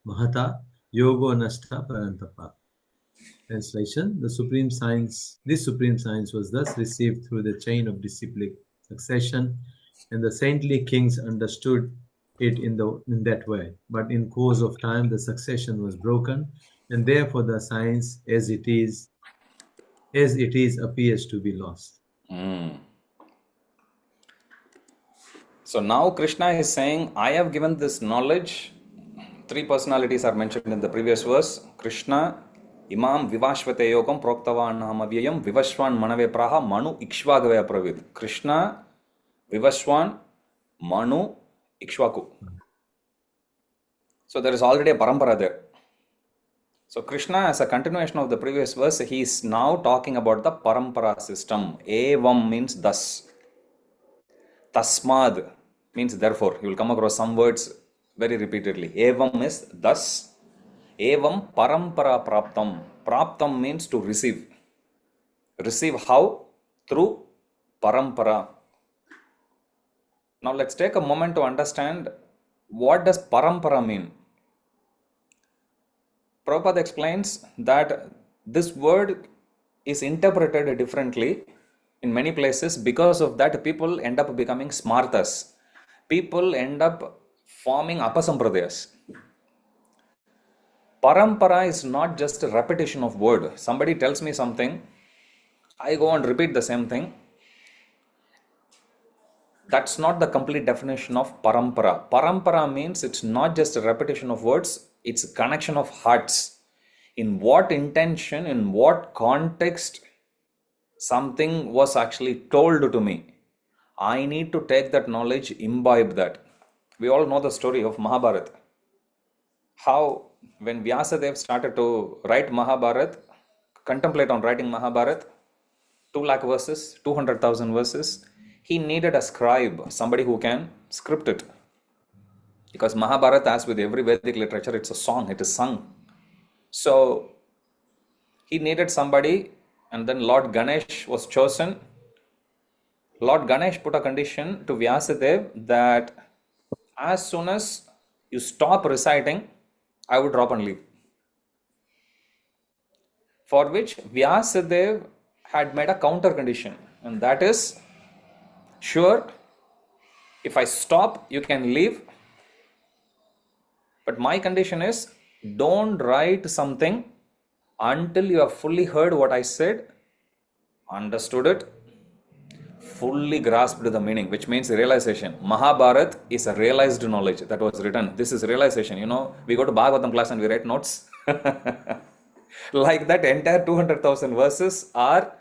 mahata yogo nashta parantapa. Translation: This supreme science was thus received through the chain of disciplic succession, and the saintly kings understood it in that way. But in course of time, the succession was broken, and therefore the science as it is appears to be lost. So now Krishna is saying, I have given this knowledge. 3 personalities are mentioned in the previous verse. Krishna, Imam Vivashvate Yogam Proktavan Namavyayam Vivashwan Manave Praha Manu Ikshvagavaya Pravid. Krishna, Vivashwan, Manu, Ikshvaku. So there is already a parampara there. So Krishna, as a continuation of the previous verse, he is now talking about the parampara system. Evam means thus. Tasmad means therefore. You will come across some words very repeatedly. Evam is thus. Evam parampara praptam. Praptam means to receive. Receive how? Through parampara. Now let's take a moment to understand what does parampara mean. Prabhupada explains that this word is interpreted differently in many places. Because of that, people end up becoming smartas. People end up forming apasampradayas. Parampara is not just a repetition of word. Somebody tells me something, I go and repeat the same thing. That's not the complete definition of parampara. Parampara means it's not just a repetition of words. It's a connection of hearts. In what intention, in what context something was actually told to me. I need to take that knowledge, imbibe that. We all know the story of Mahabharata. How when Vyasadeva started to write Mahabharata, contemplate on writing Mahabharata, 2 lakh verses, 200,000 verses, he needed a scribe, somebody who can script it. Because Mahabharata, as with every Vedic literature, it's a song, it is sung. So he needed somebody, and then Lord Ganesh was chosen. Lord Ganesh put a condition to Vyasadeva that as soon as you stop reciting, I would drop and leave. For which Vyasadeva had made a counter condition, and that is, sure, if I stop, you can leave. But my condition is, don't write something until you have fully heard what I said, understood it, fully grasped the meaning, which means realization. Mahabharata is a realized knowledge that was written. This is realization. You know, we go to Bhagavatam class and we write notes. Like that, entire 200,000 verses are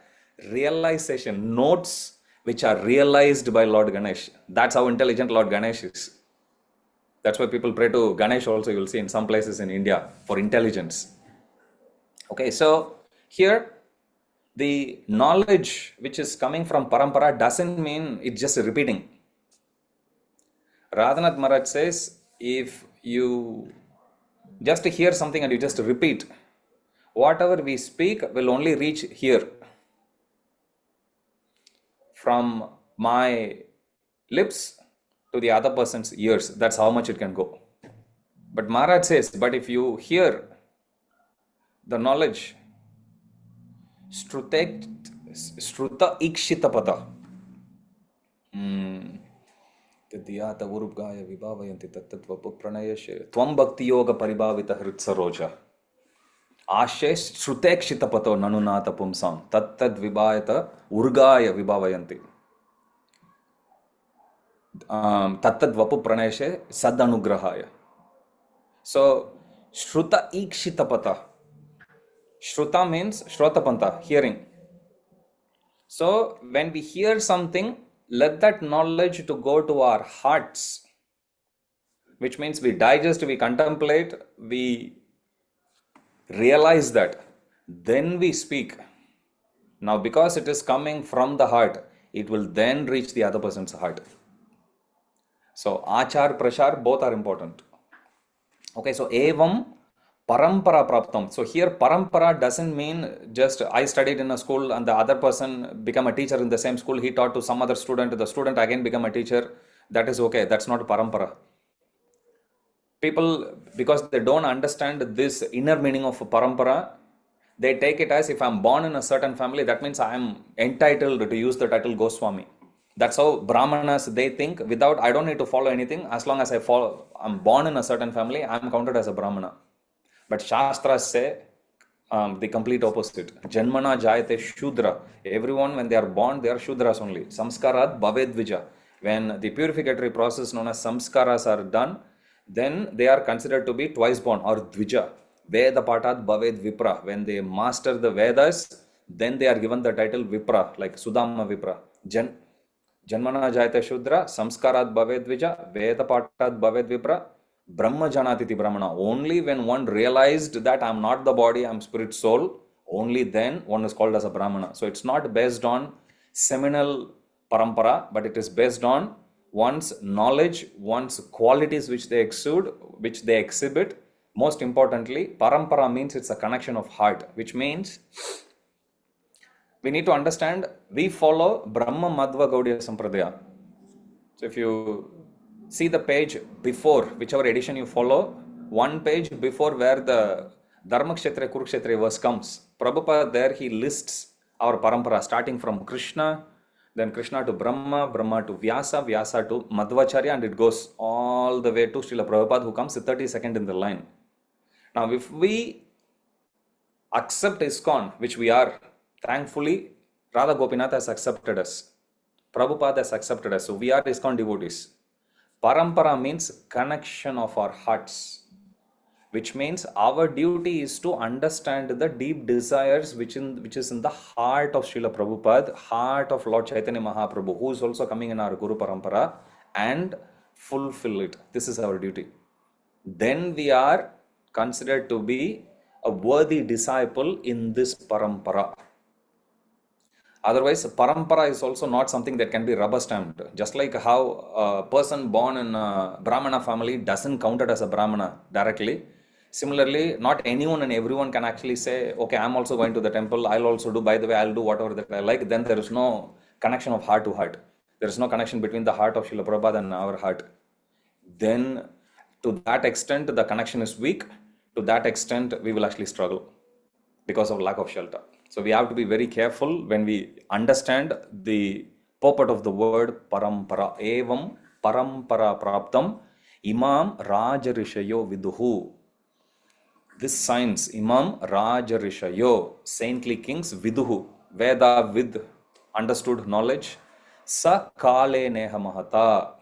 realization notes which are realized by Lord Ganesh. That's how intelligent Lord Ganesh is. That's why people pray to Ganesh also, you'll see in some places in India, for intelligence. Okay, so here the knowledge which is coming from parampara doesn't mean it's just repeating. Radhanath Maharaj says, if you just hear something and you just repeat, whatever we speak will only reach here. From my lips to the other person's ears. That's how much it can go. But Maharaj says, but if you hear the knowledge, Shruta ikshitapata. Tadiyata urubgaya vibhavayanti tattatvapu pranayashe tvam bhakti yoga paribhavita hritsaroja. Ashe shrutekshitapato nanunata pumsam tattad vibhayata urgaya vibhavayanti. Tattad vapu pranayashe sadanugrahaya. So, Shruta ikshitapata. Shruta means Shrotapanta, hearing. So, when we hear something, let that knowledge to go to our hearts, which means we digest, we contemplate, we realize that, then we speak. Now, because it is coming from the heart, it will then reach the other person's heart. So, Achar, Prashar, both are important. Okay, so Evam Parampara Praptam. So here Parampara doesn't mean just I studied in a school and the other person become a teacher in the same school. He taught to some other student. The student again become a teacher. That is okay. That's not Parampara. People, because they don't understand this inner meaning of Parampara, they take it as if I'm born in a certain family, that means I am entitled to use the title Goswami. That's how Brahmanas, they think, without, I don't need to follow anything. As long as I'm born in a certain family, I'm counted as a Brahmana. But Shastras say the complete opposite. Janmana jayate Shudra. Everyone, when they are born, they are Shudras only. Samskarat bhavedvija. When the purificatory process known as samskaras are done, then they are considered to be twice born or Dvija. Veda patat bhaved vipra. When they master the Vedas, then they are given the title Vipra, like Sudama Vipra. Janmana jayate Shudra, samskarat bhaved dvija, Veda patat bhaved vipra, Brahma janatiti Brahmana. Only when one realized that I'm not the body, I'm spirit soul, only then one is called as a Brahmana. So it's not based on seminal parampara, but it is based on one's knowledge, one's qualities which they exude, which they exhibit. Most importantly, parampara means it's a connection of heart, which means we need to understand we follow Brahma Madhva Gaudiya Sampradaya. So if you see the page before, whichever edition you follow, one page before where the Dharmakshetra Kurukshetra verse comes, Prabhupada there he lists our parampara starting from Krishna, then Krishna to Brahma, Brahma to Vyasa, Vyasa to Madhvacharya, and it goes all the way to Srila Prabhupada who comes 32nd in the line. Now if we accept ISKCON, which we are, thankfully, Radha Gopinath has accepted us. Prabhupada has accepted us. So we are ISKCON devotees. Parampara means connection of our hearts. which means our duty is to understand the deep desires which is in the heart of Srila Prabhupada, heart of Lord Chaitanya Mahaprabhu, who is also coming in our Guru Parampara, and fulfill it. This is our duty. Then we are considered to be a worthy disciple in this parampara. Otherwise, parampara is also not something that can be rubber stamped. Just like how a person born in a Brahmana family doesn't count it as a Brahmana directly. Similarly, not anyone and everyone can actually say, okay, I'm also going to the temple, I'll also do, by the way, I'll do whatever that I like. Then there is no connection of heart to heart. There is no connection between the heart of Srila Prabhupada and our heart. Then to that extent, the connection is weak. To that extent, we will actually struggle because of lack of shelter. So we have to be very careful when we understand the purport of the word parampara. Evam parampara praptam imam rajarishayo viduhu. This science, imam rajarishayo, saintly kings, viduhu, Veda with understood knowledge, sa kale neha mahata.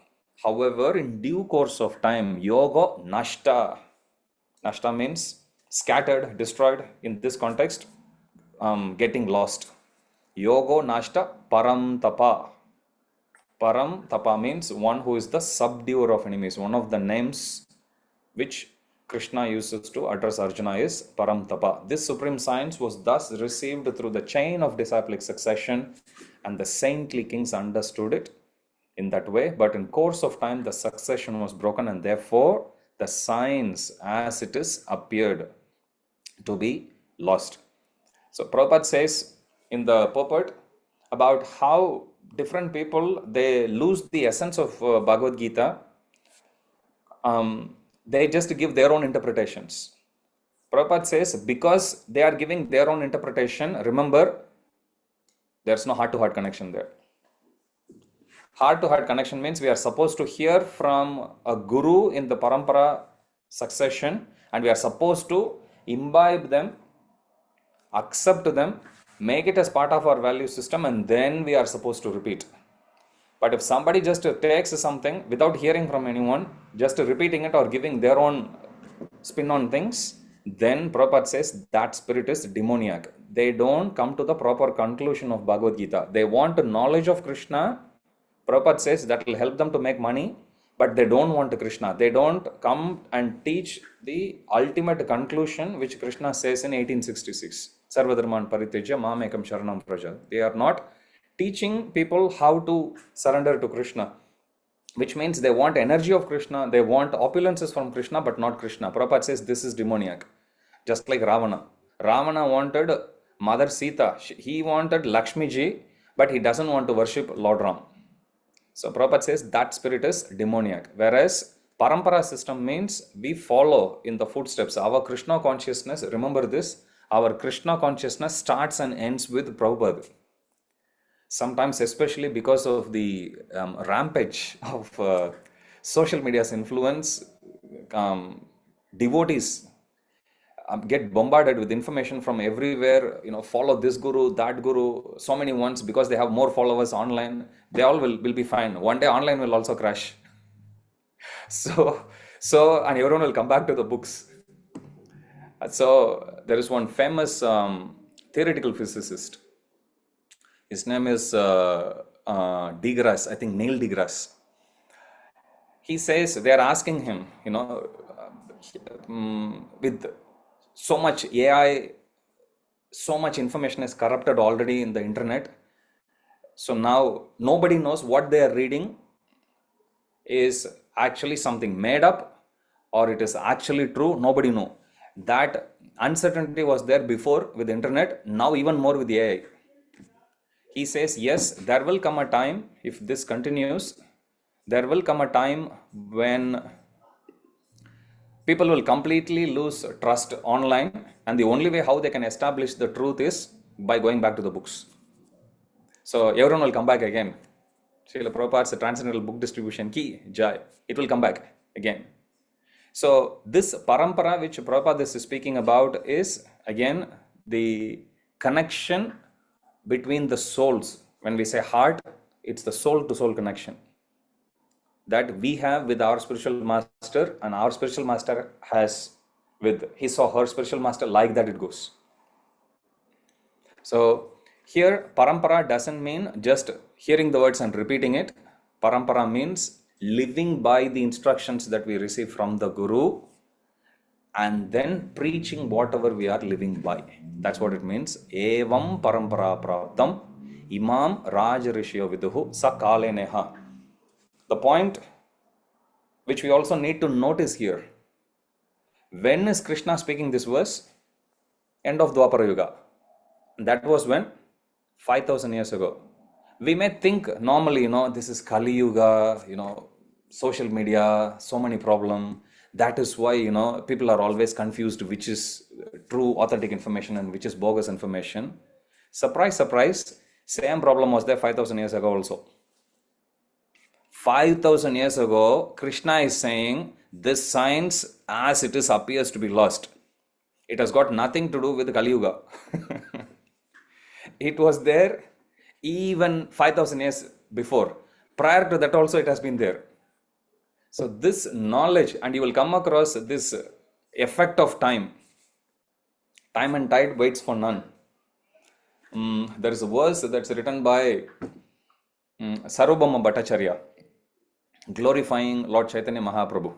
However, in due course of time, yoga nashta. Nashta means scattered, destroyed. In this context, getting lost. Yoga nashta param tapa. Param tapa means one who is the subduer of enemies. One of the names which Krishna uses to address Arjuna is Param Tapa. This supreme science was thus received through the chain of disciplic succession, and the saintly kings understood it in that way. But in course of time, the succession was broken, and therefore the science as it is appeared to be lost. So Prabhupada says in the purport about how different people, they lose the essence of Bhagavad Gita. They just give their own interpretations. Prabhupada says because they are giving their own interpretation, remember, there's no heart-to-heart connection there. Heart-to-heart connection means we are supposed to hear from a guru in the parampara succession, and we are supposed to imbibe them, accept them, make it as part of our value system, and then we are supposed to repeat. But if somebody just takes something without hearing from anyone, just repeating it or giving their own spin on things, then Prabhupada says that spirit is demoniac. They don't come to the proper conclusion of Bhagavad Gita. They want knowledge of Krishna. Prabhupada says that will help them to make money, but they don't want Krishna. They don't come and teach the ultimate conclusion which Krishna says in 1866. Sarvadharman paritejya mam ekam sharanam praja. They are not teaching people how to surrender to Krishna, which means they want energy of Krishna, they want opulences from Krishna, but not Krishna. Prabhupada says this is demoniac. Just like Ravana. Ravana wanted Mother Sita. He wanted Lakshmi ji, but he doesn't want to worship Lord Ram. So Prabhupada says that spirit is demoniac. Whereas parampara system means we follow in the footsteps. Our Krishna consciousness, remember this, our Krishna consciousness starts and ends with Prabhupada. Sometimes, especially because of the rampage of social media's influence, devotees get bombarded with information from everywhere. Follow this guru, that guru, so many ones, because they have more followers online. They all will be fine. One day online will also crash. So and everyone will come back to the books. So there is one famous theoretical physicist. His name is deGrasse, I think Neil deGrasse. He says, they are asking him, with so much AI, so much information is corrupted already in the internet. So now nobody knows what they are reading is actually something made up or it is actually true. Nobody knows. That uncertainty was there before with the internet, now even more with the AI. He says, yes, there will come a time, if this continues, there will come a time when people will completely lose trust online, and the only way how they can establish the truth is by going back to the books. So everyone will come back again. Srila Prabhupada's transcendental book distribution ki jai. It will come back again. So this parampara which Prabhupada is speaking about is again the connection between the souls. When we say heart, it's the soul to soul connection that we have with our spiritual master, and our spiritual master has with his or her spiritual master, like that it goes. So here parampara doesn't mean just hearing the words and repeating it. Parampara means living by the instructions that we receive from the Guru and then preaching whatever we are living by. That's what it means. Evam parampara praptam imam raj rishyo viduhu sa kaleneha. The point which we also need to notice here, when is Krishna speaking this verse? End of Dwapara Yuga. That was when? 5,000 years ago. We may think normally, this is Kali Yuga, social media, so many problems. That is why, people are always confused which is true, authentic information and which is bogus information. Surprise, surprise, same problem was there 5,000 years ago also. 5,000 years ago, Krishna is saying this science as it is appears to be lost. It has got nothing to do with Kali Yuga. It was there even 5,000 years before. Prior to that also it has been there. So this knowledge, and you will come across this effect of time. Time and tide waits for none. There is a verse that's written by Sarvabhauma Bhattacharya, glorifying Lord Chaitanya Mahaprabhu.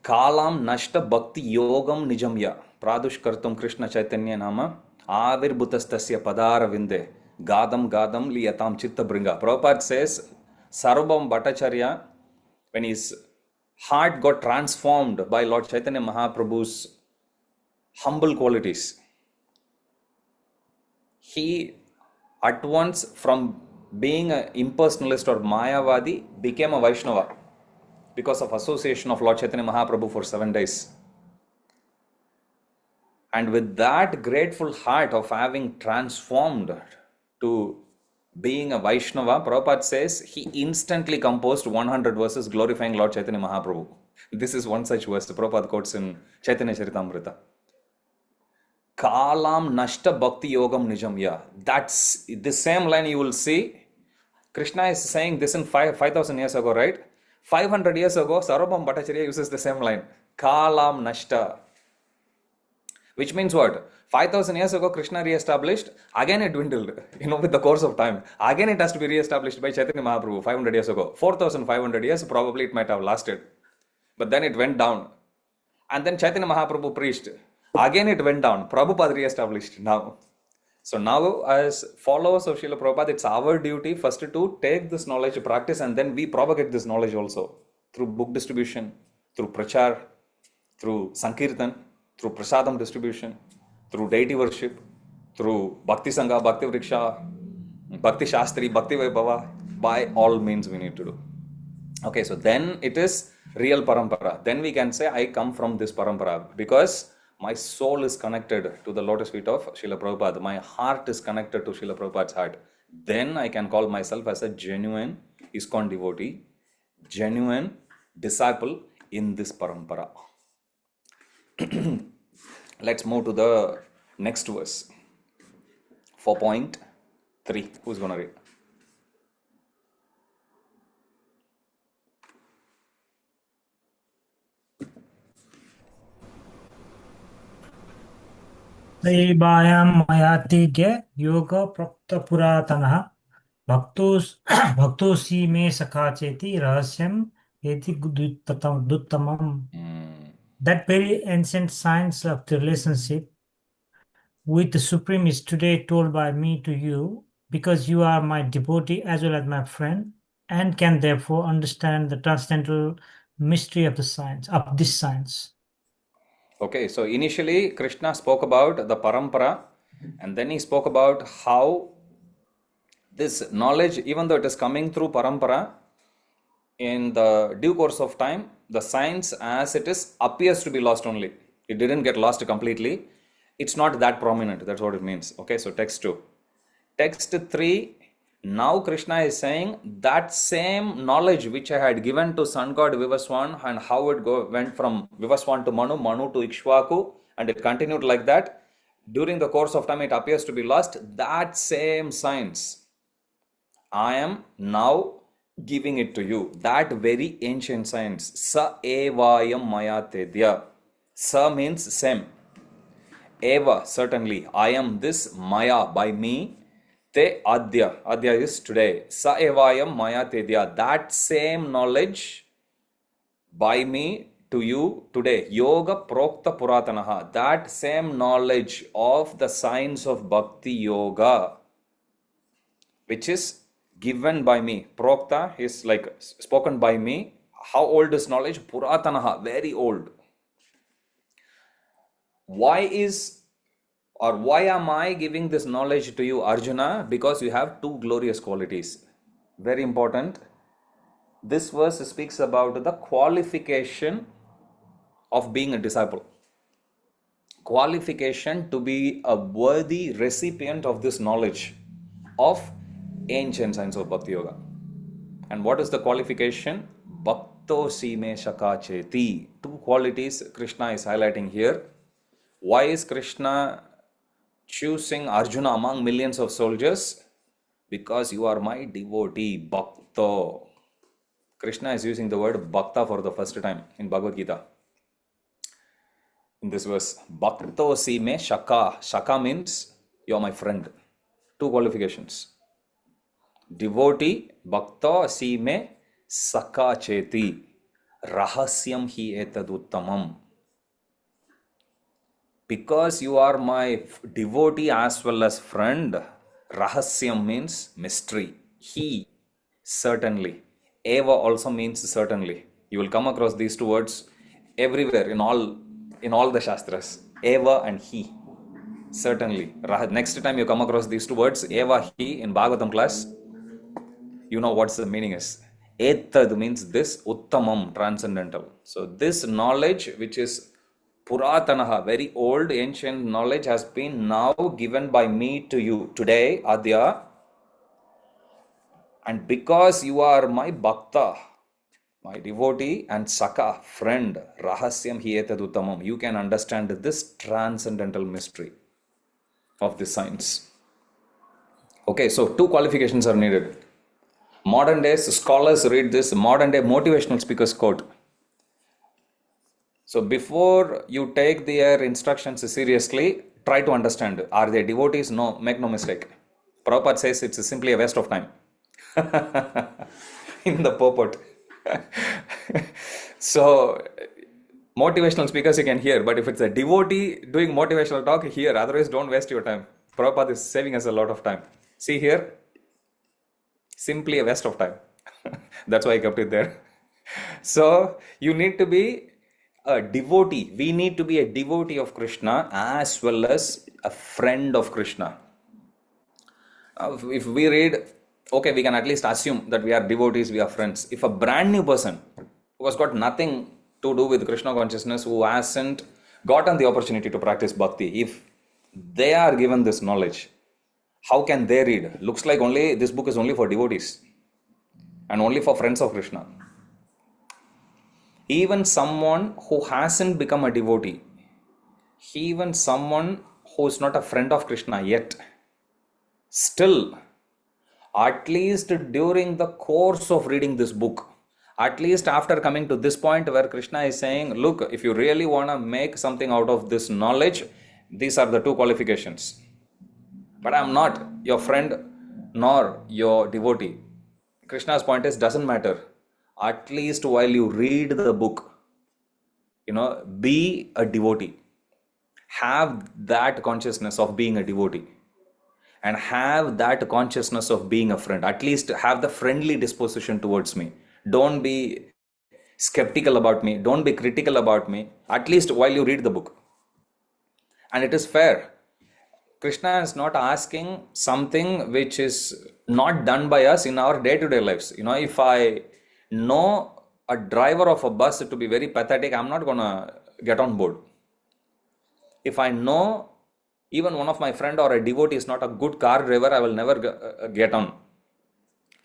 Kalam nashta bhakti yogam nijamya pradush kartum Krishna Chaitanya nama avirbhutastasya padara vinde gadam gadam liyatam chitta bringa. Prabhupada says Sarvabhauma Bhattacharya, when his heart got transformed by Lord Chaitanya Mahaprabhu's humble qualities, he at once, from being an impersonalist or Mayavadi, became a Vaishnava because of association of Lord Chaitanya Mahaprabhu for 7 days. And with that grateful heart of having transformed to being a Vaishnava, Prabhupada says he instantly composed 100 verses glorifying Lord Chaitanya Mahaprabhu. This is one such verse Prabhupada quotes in Chaitanya Charitamrita. Kalam nashta bhakti yogam nijamya. That's the same line you will see. Krishna is saying this in 5,000 years ago, right? 500 years ago, Sarvabhauma Bhattacharya uses the same line. Kalam nashta. Which means what? 5,000 years ago, Krishna re-established. Again it dwindled, with the course of time. Again it has to be re-established by Chaitanya Mahaprabhu 500 years ago. 4,500 years, probably it might have lasted. But then it went down. And then Chaitanya Mahaprabhu preached. Again it went down. Prabhupada re-established now. So now as followers of Srila Prabhupada, it's our duty first to take this knowledge to practice, and then we propagate this knowledge also through book distribution, through prachar, through sankirtan, through prasadam distribution, through deity worship, through bhakti sangha, bhakti vriksha, bhakti shastri, bhakti vaibhava. By all means we need to do. Okay, so then it is real parampara. Then we can say I come from this parampara because my soul is connected to the lotus feet of Srila Prabhupada. My heart is connected to Srila Prabhupada's heart. Then I can call myself as a genuine ISKCON devotee, genuine disciple in this parampara. Let's move to the next verse. 4.3. Who's going to read? Daibayam mayatige yoga prakta puratanaha bhaktosi me sakacheti rahasyam eti duttamam. That very ancient science of the relationship with the Supreme is today told by me to you, because you are my devotee as well as my friend, and can therefore understand the transcendental mystery of this science. Okay, so initially Krishna spoke about the parampara, and then he spoke about how this knowledge, even though it is coming through parampara, in the due course of time, the science as it is appears to be lost only. It didn't get lost completely. It's not that prominent. That's what it means. Okay, so text 2. Text 3, now Krishna is saying that same knowledge which I had given to sun god Vivaswan, and how it went from Vivaswan to Manu, Manu to Ikshvaku, and it continued like that. During the course of time, it appears to be lost. That same science, I am now giving it to you. That very ancient science. Sa evayam maya tedya. Sa means same. Eva, certainly. I am this Maya, by me. Te adya. Adya is today. Sa evayam Maya tedya. That same knowledge by me to you today. Yoga prokta puratanaha. That same knowledge of the science of Bhakti Yoga, which is given by me. Prokta is like spoken by me. How old is knowledge? Puratanaha, very old. Why am I giving this knowledge to you, Arjuna? Because you have two glorious qualities. Very important. This verse speaks about the qualification of being a disciple. Qualification to be a worthy recipient of this knowledge of ancient science of Bhakti Yoga. And what is the qualification? Bhakto sime shaka cheti. Two qualities Krishna is highlighting here. Why is Krishna choosing Arjuna among millions of soldiers? Because you are my devotee, Bhakta. Krishna is using the word Bhakta for the first time in Bhagavad Gita. In this verse, Bhakto sime shaka. Shaka means you are my friend. Two qualifications. Devotee, Bhakta sime saka cheti. Rahasyam hi etad uttamam. Because you are my devotee as well as friend, Rahasyam means mystery. He, certainly. Eva also means certainly. You will come across these two words everywhere in all the Shastras. Eva and he. Certainly. Next time you come across these two words, Eva, he, in Bhagavatam class, you know what's the meaning is. Etad means this, Uttamam, transcendental. So this knowledge, which is Puratanaha, very old, ancient knowledge, has been now given by me to you today, Adya. And because you are my Bhakta, my devotee and Saka, friend, Rahasyam hi etad uttamam, you can understand this transcendental mystery of this science. Okay, so two qualifications are needed. Modern day scholars read this modern day motivational speakers quote. So before you take their instructions seriously, try to understand. Are they devotees? No, make no mistake. Prabhupada says it's simply a waste of time. In the purport. So motivational speakers you can hear, but if it's a devotee doing motivational talk, hear. Otherwise, don't waste your time. Prabhupada is saving us a lot of time. See here, simply a waste of time. That's why I kept it there. So you need to be a devotee. We need to be a devotee of Krishna as well as a friend of Krishna. If we read, okay, we can at least assume that we are devotees, we are friends. If a brand new person who has got nothing to do with Krishna consciousness, who hasn't gotten the opportunity to practice bhakti, if they are given this knowledge, how can they read? Looks like only this book is only for devotees and only for friends of Krishna. Even someone who hasn't become a devotee, even someone who is not a friend of Krishna yet, still, at least during the course of reading this book, at least after coming to this point where Krishna is saying, look, if you really want to make something out of this knowledge, these are the two qualifications. But I am not your friend nor your devotee. Krishna's point is, doesn't matter. At least while you read the book, be a devotee. Have that consciousness of being a devotee. And have that consciousness of being a friend. At least have the friendly disposition towards me. Don't be skeptical about me. Don't be critical about me. At least while you read the book. And it is fair. Krishna is not asking something which is not done by us in our day-to-day lives. If I know a driver of a bus to be very pathetic, I'm not going to get on board. If I know even one of my friend or a devotee is not a good car driver, I will never get on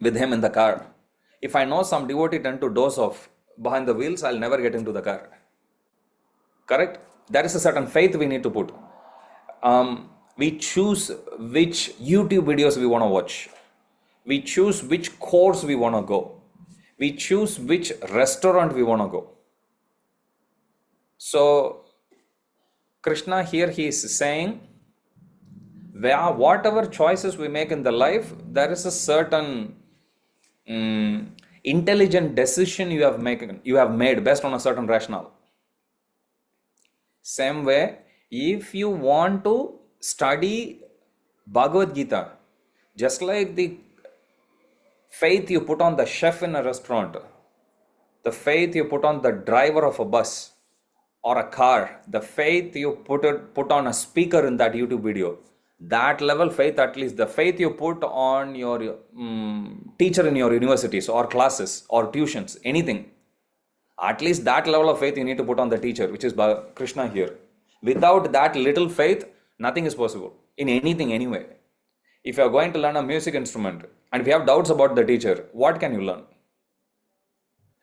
with him in the car. If I know some devotee tend to doze off behind the wheels, I'll never get into the car. Correct? There is a certain faith we need to put. We choose which YouTube videos we want to watch. We choose which course we want to go. We choose which restaurant we want to go. So Krishna here, he is saying, whatever choices we make in the life, there is a certain intelligent decision you have made based on a certain rationale. Same way, if you want to study Bhagavad Gita, just like the faith you put on the chef in a restaurant, the faith you put on the driver of a bus or a car, the faith you put on a speaker in that YouTube video, that level faith, at least the faith you put on your teacher in your universities or classes or tuitions, anything, at least that level of faith you need to put on the teacher, which is Krishna here. Without that little faith, nothing is possible in anything, anyway. If you are going to learn a music instrument and if you have doubts about the teacher, what can you learn?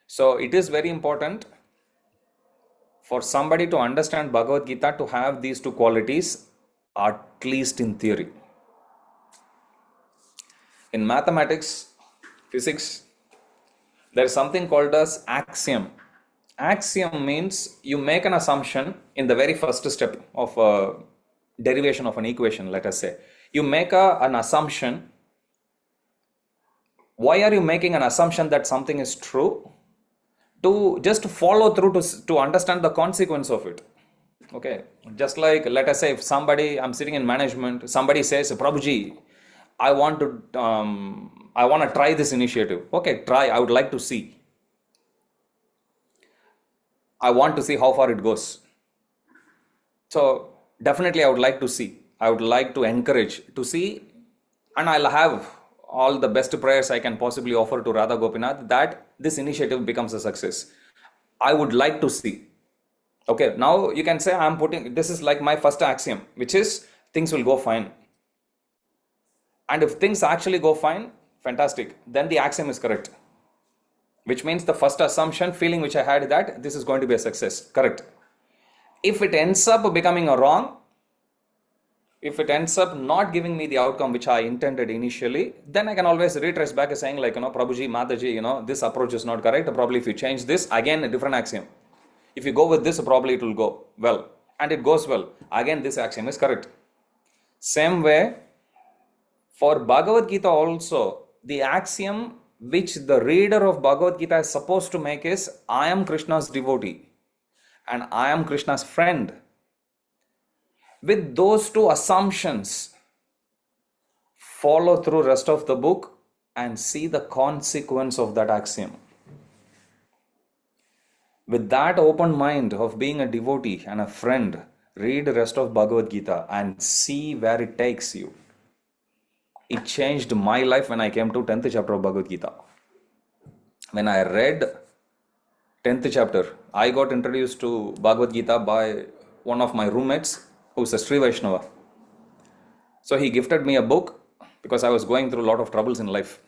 So it is very important for somebody to understand Bhagavad Gita to have these two qualities, at least in theory. In mathematics, physics, there is something called as axiom. Axiom means you make an assumption in the very first step of a derivation of an equation, let us say. You make an assumption. Why are you making an assumption that something is true? To just follow through to understand the consequence of it. Okay, just like, let us say, if I'm sitting in management, somebody says, Prabhuji, I want to try this initiative. Okay, try, I would like to see. I want to see how far it goes. So definitely I would like to see. I would like to encourage to see, and I'll have all the best prayers I can possibly offer to Radha Gopinath that this initiative becomes a success. I would like to see. Okay, now you can say this is like my first axiom, which is things will go fine. And if things actually go fine, fantastic, then the axiom is correct. Which means the first assumption, feeling which I had, that this is going to be a success, correct. If it ends up becoming a wrong, if it ends up not giving me the outcome which I intended initially, then I can always retrace back saying like, Prabhuji, Mataji, this approach is not correct. Probably if you change this, again, a different axiom. If you go with this, probably it will go well. And it goes well. Again, this axiom is correct. Same way, for Bhagavad Gita also, the axiom which the reader of Bhagavad Gita is supposed to make is, I am Krishna's devotee and I am Krishna's friend. With those two assumptions, follow through rest of the book and see the consequence of that axiom. With that open mind of being a devotee and a friend, read the rest of Bhagavad Gita and see where it takes you. It changed my life when I came to 10th chapter of Bhagavad Gita. When I read 10th chapter, I got introduced to Bhagavad Gita by one of my roommates, who's a Sri Vaishnava. So he gifted me a book because I was going through a lot of troubles in life.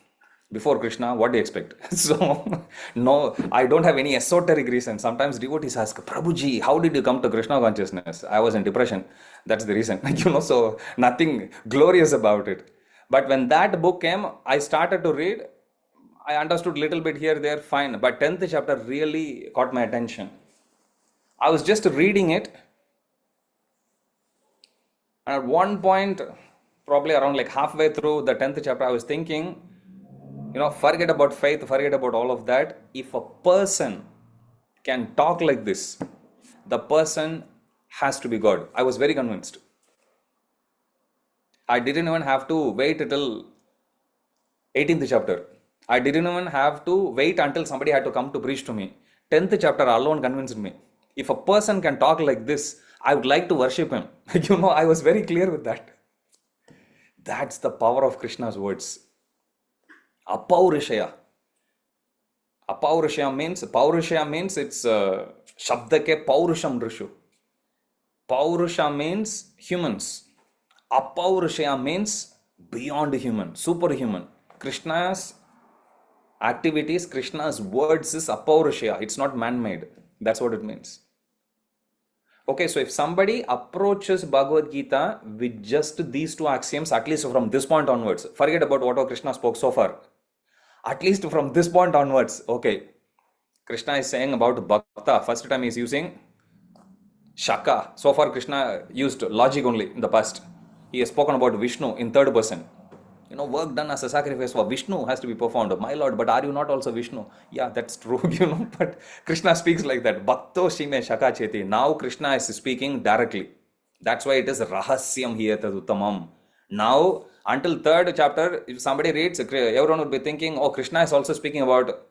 Before Krishna, what do you expect? So, no, I don't have any esoteric reason. Sometimes devotees ask, Prabhuji, how did you come to Krishna consciousness? I was in depression. That's the reason. So nothing glorious about it. But when that book came, I started to read. I understood a little bit here, there, fine. But 10th chapter really caught my attention. I was just reading it. And at one point, probably around like halfway through the 10th chapter, I was thinking, forget about faith, forget about all of that. If a person can talk like this, the person has to be God. I was very convinced. I didn't even have to wait till 18th chapter. I didn't even have to wait until somebody had to come to preach to me. 10th chapter alone convinced me. If a person can talk like this, I would like to worship him. I was very clear with that. That's the power of Krishna's words. Apaurishaya. Apaurishaya means it's Shabdake Paurusham Drishu. Paurusha means humans. Apaurishaya means beyond human, superhuman. Krishna's activities, Krishna's words is Apaurishaya. It's not man-made. That's what it means. Okay, so if somebody approaches Bhagavad Gita with just these two axioms, at least from this point onwards, forget about what Krishna spoke so far. At least from this point onwards, okay, Krishna is saying about Bhakta. First time he is using Shaka. So far, Krishna used logic only in the past. He has spoken about Vishnu in third person. Work done as a sacrifice for Vishnu has to be performed. My Lord, but are you not also Vishnu? Yeah, that's true, but Krishna speaks like that. Bhakto Shime Shaka Cheti. Now Krishna is speaking directly. That's why it is Rahasyam Hiyatad Uttamam. Now, until third chapter, if somebody reads, everyone would be thinking, oh, Krishna is also speaking about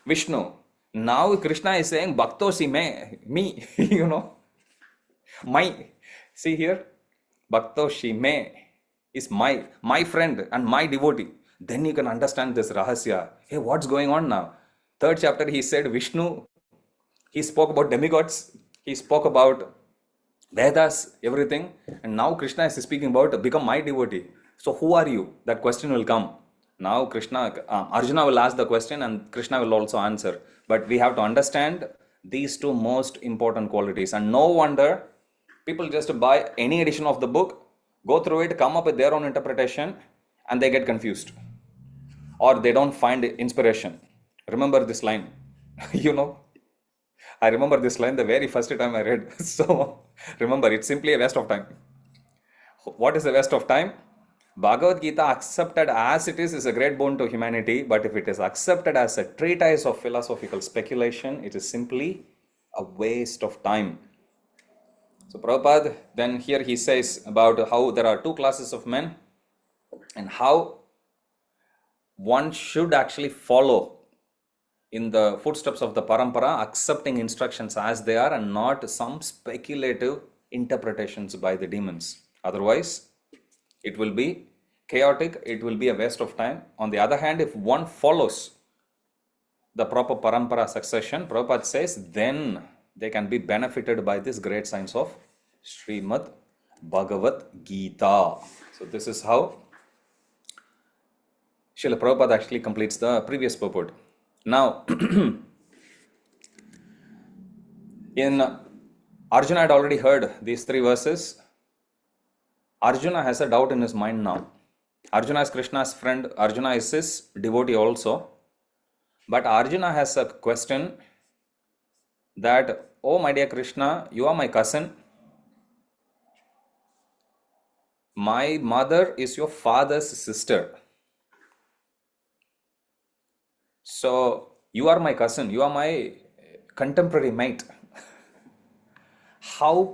Vishnu. Now Krishna is saying, Bhakto Shime, me, my. See here, Bhakto Shime is my friend and my devotee. Then you can understand this rahasya. Hey, what's going on now? Third chapter, he said Vishnu. He spoke about demigods. He spoke about Vedas, everything. And now Krishna is speaking about become my devotee. So who are you? That question will come. Now Arjuna will ask the question and Krishna will also answer. But we have to understand these two most important qualities. And no wonder people just buy any edition of the book, go through it, come up with their own interpretation, and they get confused. Or they don't find inspiration. Remember this line. I remember this line the very first time I read. So remember, it's simply a waste of time. What is a waste of time? Bhagavad Gita accepted as it is a great boon to humanity, but if it is accepted as a treatise of philosophical speculation, it is simply a waste of time. So Prabhupada, then here he says about how there are two classes of men and how one should actually follow in the footsteps of the parampara, accepting instructions as they are and not some speculative interpretations by the demons. Otherwise, it will be chaotic, it will be a waste of time. On the other hand, if one follows the proper parampara succession, Prabhupada says, then they can be benefited by this great science of Srimad Bhagavad Gita. So this is how Srila Prabhupada actually completes the previous purport. Now, in Arjuna had already heard these three verses. Arjuna has a doubt in his mind now. Arjuna is Krishna's friend. Arjuna is his devotee also. But Arjuna has a question that, oh my dear Krishna, you are my cousin. My mother is your father's sister. So you are my cousin. You are my contemporary mate. How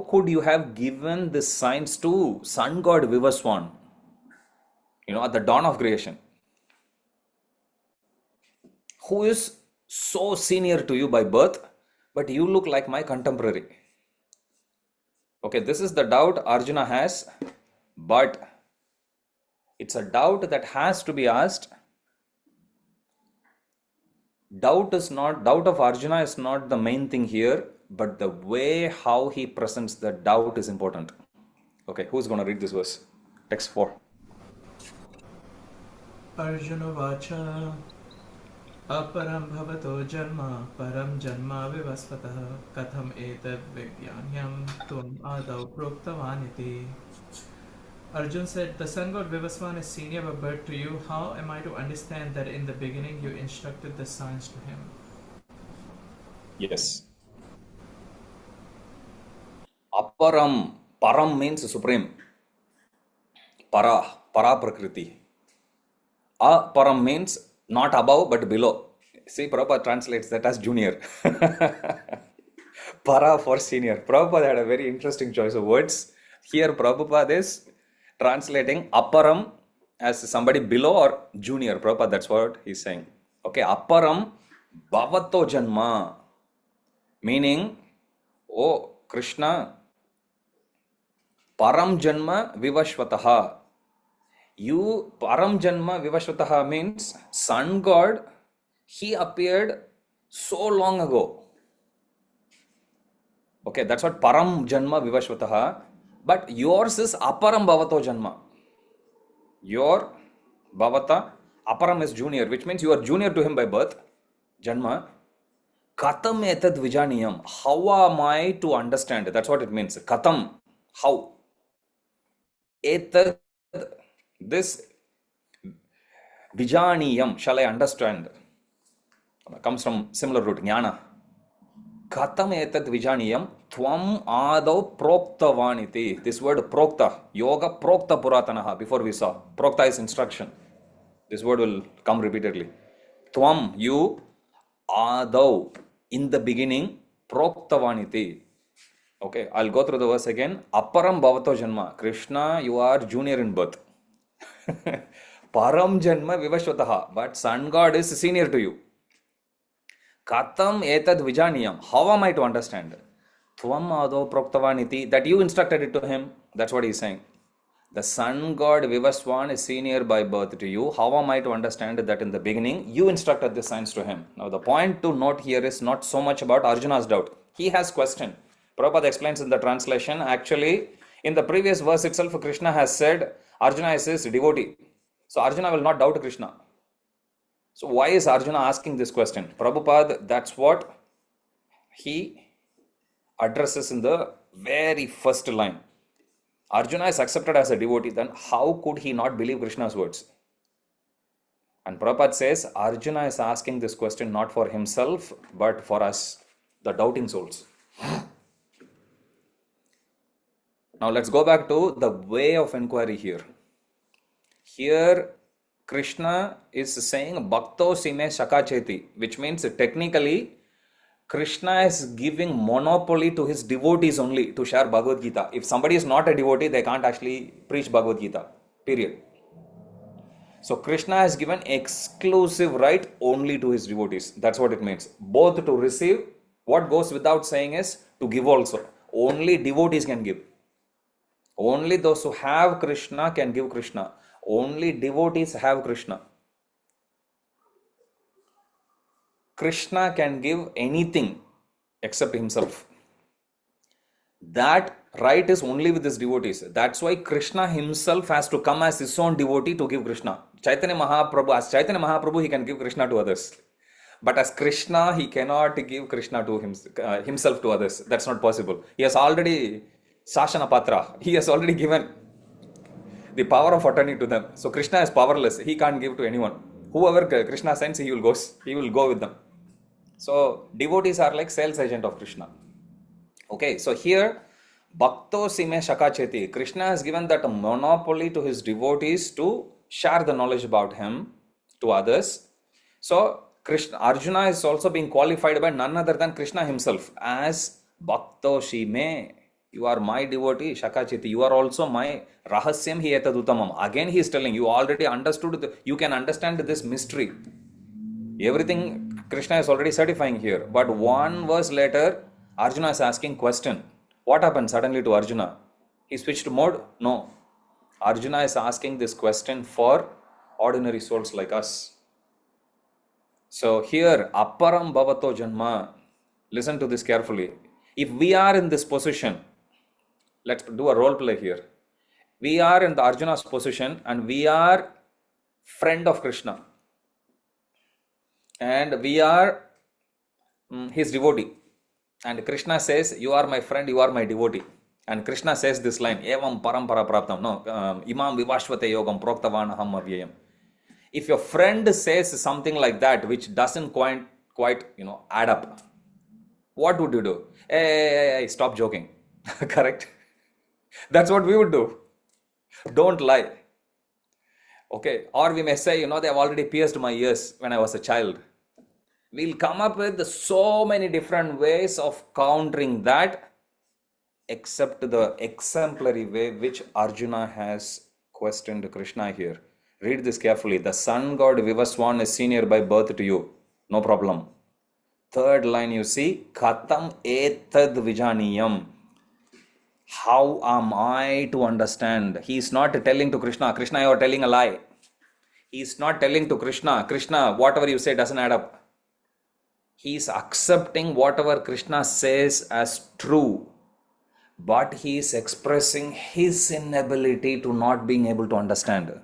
could you have given this science to sun god Vivaswan, at the dawn of creation, who is so senior to you by birth, but you look like my contemporary? Okay, this is the doubt Arjuna has, but it's a doubt that has to be asked. Doubt of Arjuna is not the main thing here, but the way how he presents the doubt is important. Okay, who's going to read this verse? Text 4. Arjuna vacha aparam bhavato janma param janma vivasvatah katham etad vigyanyam tum adau proktavaniti. Arjun said, the sun god Vivaswan is senior by birth to you. How am I to understand that in the beginning you instructed the science to him? Yes. Aparam. Param means supreme. Para prakriti. Aparam means not above but below. See, Prabhupada translates that as junior. Para for senior. Prabhupada had a very interesting choice of words. Here Prabhupada is translating aparam as somebody below or junior. Prabhupada, that's what he's saying. Okay, aparam bhavato janma. Meaning, oh Krishna, param janma vivashvataha. You, param janma vivashvataha means sun god, he appeared so long ago. Okay, that's what param janma vivashvataha. But yours is aparam bhavato janma. Your bhavata, aparam is junior, which means you are junior to him by birth, janma. Katam etad vijaniyam. How am I to understand? That's what it means. Katam. How? Etad. This vijaniyam. Shall I understand? Comes from similar root, jnana. Katam etat vijaniyam tvam adau proktavaniti. This word prokta, yoga prokta puratanaha, before we saw. Prokta is instruction. This word will come repeatedly. Tvam, you, adau, in the beginning, proktavaniti. Okay, I'll go through the verse again. Aparam bhavato janma. Krishna, you are junior in birth. Param janma vivashvataha. But sun god is senior to you. Katam etad vijaniyam. How am I to understand? Tvam ado proktavaniti. That you instructed it to him. That's what he's saying. The sun god Vivaswan is senior by birth to you. How am I to understand that in the beginning you instructed the science to him? Now the point to note here is not so much about Arjuna's doubt. He has question. Prabhupada explains in the translation. Actually, in the previous verse itself, Krishna has said Arjuna is his devotee. So Arjuna will not doubt Krishna. So why is Arjuna asking this question? Prabhupada, that's what he addresses in the very first line. Arjuna is accepted as a devotee, then how could he not believe Krishna's words? And Prabhupada says Arjuna is asking this question not for himself, but for us, the doubting souls. Now let's go back to the way of inquiry here. Here, Krishna is saying Bhakto Sime Shakacheti, which means technically Krishna is giving monopoly to his devotees only to share Bhagavad Gita. If somebody is not a devotee, they can't actually preach Bhagavad Gita. Period. So Krishna has given exclusive right only to his devotees. That's what it means. Both to receive, what goes without saying is to give also. Only devotees can give. Only those who have Krishna can give Krishna. Only devotees have Krishna. Krishna can give anything except himself. That right is only with his devotees. That's why Krishna himself has to come as his own devotee to give Krishna. Chaitanya Mahaprabhu, he can give Krishna to others. But as Krishna, he cannot give Krishna to himself to others. That's not possible. He has already Sashana Patra. He has already given the power of attorney to them. So Krishna is powerless. He can't give to anyone. Whoever Krishna sends, he will go with them. So devotees are like sales agent of Krishna. Okay, so here Bhakto Sime Shakacheti. Krishna has given that monopoly to his devotees to share the knowledge about him to others. So Arjuna is also being qualified by none other than Krishna himself as Bhakto Sime. You are my devotee, Shakachiti. You are also my Rahasyam hi etadutamam. Again he is telling you already understood, you can understand this mystery. Everything Krishna is already certifying here. But one verse later, Arjuna is asking question. What happened suddenly to Arjuna? He switched mode? No. Arjuna is asking this question for ordinary souls like us. So here, Aparam Bhavato Janma. Listen to this carefully. If we are in this position, let's do a role play here. We are in the Arjuna's position and we are friend of Krishna. And we are his devotee. And Krishna says, you are my friend, you are my devotee. And Krishna says this line, Evam parampara praptam. No, imam vivashvate yogam proktavan aham avyayam. If your friend says something like that, which doesn't quite add up, what would you do? Hey, stop joking. Correct? That's what we would do. Don't lie. Okay. Or we may say, they have already pierced my ears when I was a child. We'll come up with so many different ways of countering that, except the exemplary way which Arjuna has questioned Krishna here. Read this carefully. The sun god Vivaswan is senior by birth to you. No problem. Third line you see, Katam etad vijaniyam. How am I to understand? He is not telling to Krishna, Krishna, you are telling a lie. He is not telling to Krishna, Krishna, whatever you say doesn't add up. He is accepting whatever Krishna says as true. But he is expressing his inability to not being able to understand.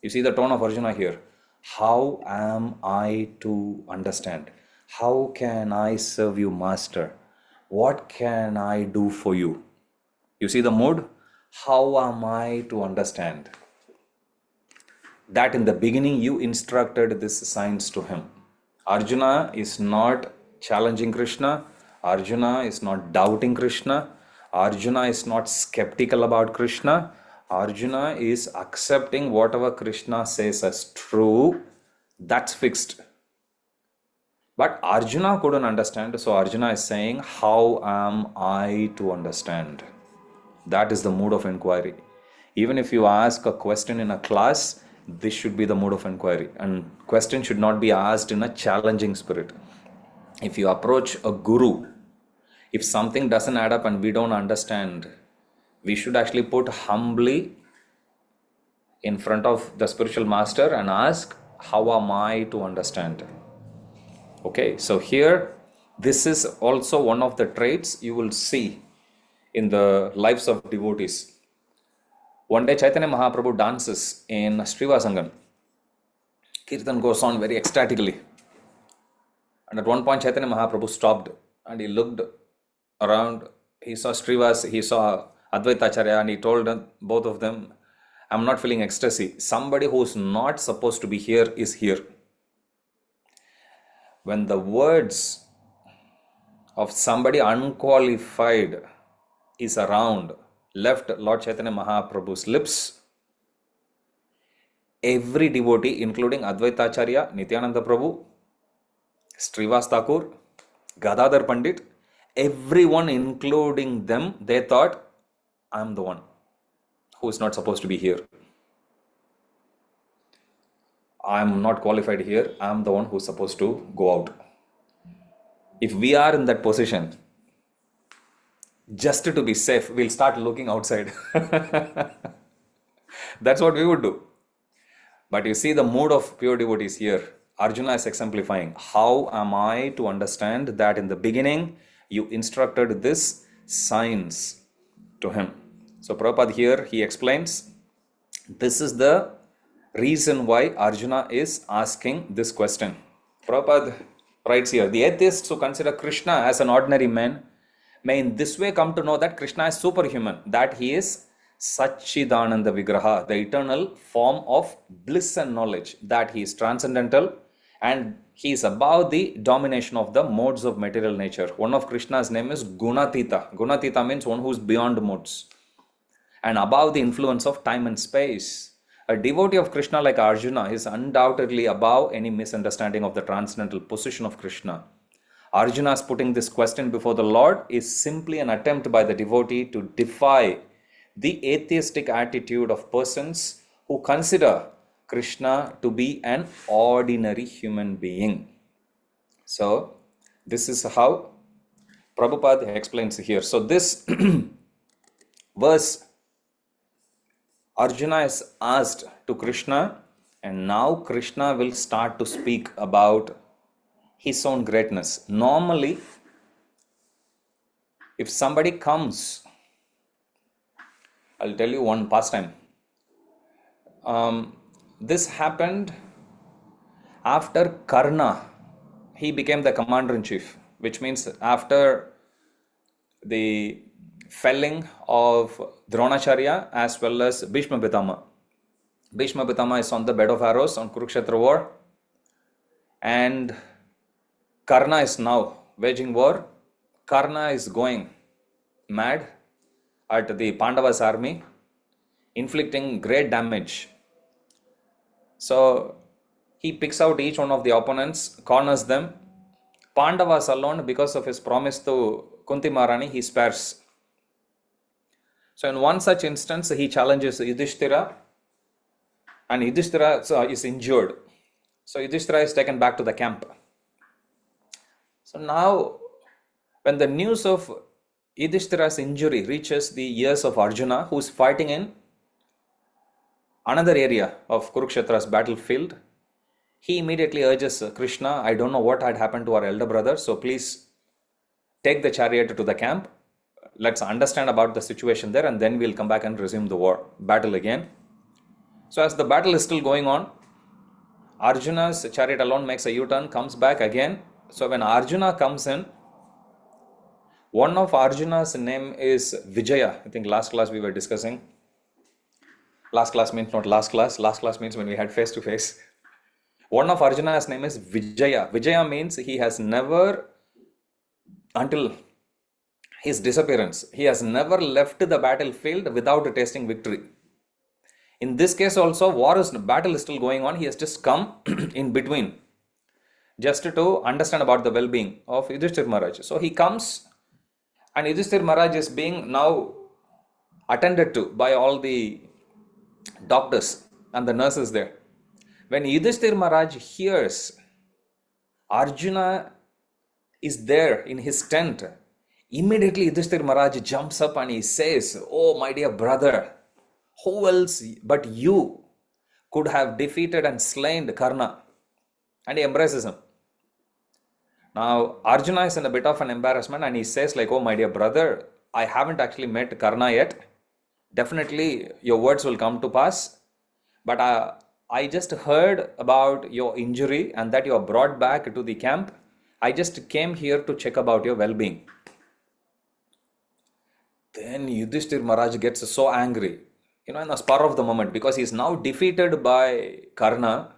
You see the tone of Arjuna here. How am I to understand? How can I serve you, Master? What can I do for you? You see the mood? How am I to understand? That in the beginning you instructed this science to him. Arjuna is not challenging Krishna. Arjuna is not doubting Krishna. Arjuna is not skeptical about Krishna. Arjuna is accepting whatever Krishna says as true. That's fixed. But Arjuna couldn't understand, so Arjuna is saying, how am I to understand? That is the mood of inquiry. Even if you ask a question in a class, this should be the mood of inquiry. And question should not be asked in a challenging spirit. If you approach a guru, if something doesn't add up and we don't understand, we should actually put humbly in front of the spiritual master and ask, how am I to understand? Okay, so here, this is also one of the traits you will see in the lives of devotees. One day Chaitanya Mahaprabhu dances in Srivasangam. Kirtan goes on very ecstatically. And at one point Chaitanya Mahaprabhu stopped and he looked around. He saw Srivas, he saw Advaita Acharya, and he told both of them, I'm not feeling ecstasy. Somebody who's not supposed to be here is here. When the words of somebody unqualified is around, left Lord Chaitanya Mahaprabhu's lips, every devotee, including Advaita Acharya, Nityananda Prabhu, Srivas Thakur, Gadadhar Pandit, everyone including them, they thought, I'm the one who is not supposed to be here. I'm not qualified here. I'm the one who's supposed to go out. If we are in that position, just to be safe, we'll start looking outside. That's what we would do. But you see the mood of pure devotees here. Arjuna is exemplifying. How am I to understand that in the beginning you instructed this science to him? So Prabhupada here, he explains, this is the reason why Arjuna is asking this question. Prabhupada writes here, the atheists who consider Krishna as an ordinary man may in this way come to know that Krishna is superhuman, that he is Satchidananda Vigraha, the eternal form of bliss and knowledge, that he is transcendental and he is above the domination of the modes of material nature. One of Krishna's name is Gunatita. Gunatita means one who is beyond modes and above the influence of time and space. A devotee of Krishna like Arjuna is undoubtedly above any misunderstanding of the transcendental position of Krishna. Arjuna's putting this question before the Lord is simply an attempt by the devotee to defy the atheistic attitude of persons who consider Krishna to be an ordinary human being. So, this is how Prabhupada explains here. So, this verse, Arjuna is asked to Krishna, and now Krishna will start to speak about his own greatness. Normally, if somebody comes, I'll tell you one pastime. This happened after Karna. He became the commander-in-chief, which means after the felling of Dronacharya as well as Bhishma Pitama. Bhishma Pitama is on the bed of arrows on Kurukshetra war, and Karna is now waging war. Karna is going mad at the Pandavas' army, inflicting great damage. So he picks out each one of the opponents, corners them. Pandavas alone, because of his promise to Kunti Maharani, he spares. So in one such instance, he challenges Yudhishthira, and Yudhishthira is injured. So Yudhishthira is taken back to the camp. So now, when the news of Yudhishthira's injury reaches the ears of Arjuna, who is fighting in another area of Kurukshetra's battlefield, he immediately urges Krishna, I don't know what had happened to our elder brother, so please take the chariot to the camp. Let's understand about the situation there, and then we'll come back and resume the battle again. So as the battle is still going on, Arjuna's chariot alone makes a U-turn, comes back again. So when Arjuna comes in, one of Arjuna's name is Vijaya. I think last class we were discussing. Last class means not last class. Last class means when we had face to face. One of Arjuna's name is Vijaya. Vijaya means he has never, until his disappearance, he has never left the battlefield without tasting victory. In this case also, battle is still going on. He has just come in between, just to understand about the well-being of Yudhishthir Maharaj. So he comes, and Yudhishthir Maharaj is being now attended to by all the doctors and the nurses there. When Yudhishthir Maharaj hears Arjuna is there in his tent, immediately Yudhishthir Maharaj jumps up and he says, "Oh, my dear brother, who else but you could have defeated and slain Karna?" And he embraces him. Now, Arjuna is in a bit of an embarrassment and he says like, "Oh, my dear brother, I haven't actually met Karna yet. Definitely your words will come to pass. But I just heard about your injury and that you are brought back to the camp. I just came here to check about your well-being." Then Yudhishthir Maharaj gets so angry, in the spur of the moment, because he is now defeated by Karna,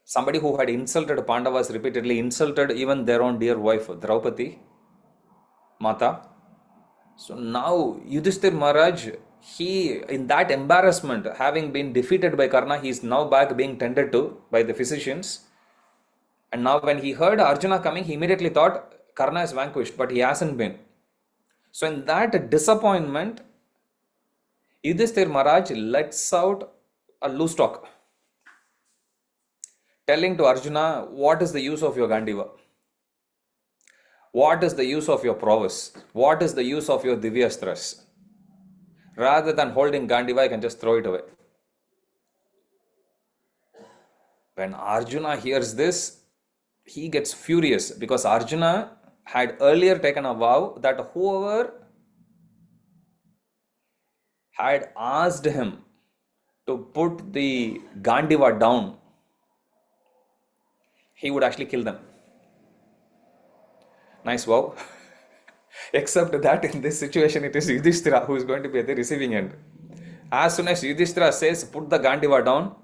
somebody who had insulted Pandavas repeatedly, insulted even their own dear wife, Draupadi, Mata. So now Yudhishthir Maharaj, he, in that embarrassment, having been defeated by Karna, he is now back being tended to by the physicians. And now when he heard Arjuna coming, he immediately thought Karna is vanquished, but he hasn't been. So in that disappointment, Yudhishthir Maharaj lets out a loose talk, telling to Arjuna, what is the use of your Gandiva? What is the use of your prowess? What is the use of your Divyastras? Rather than holding Gandiva, I can just throw it away. When Arjuna hears this, he gets furious, because Arjuna had earlier taken a vow that whoever had asked him to put the Gandiva down, he would actually kill them. Nice vow. Except that in this situation, it is Yudhishthira who is going to be at the receiving end. As soon as Yudhishthira says, "Put the Gandiva down,"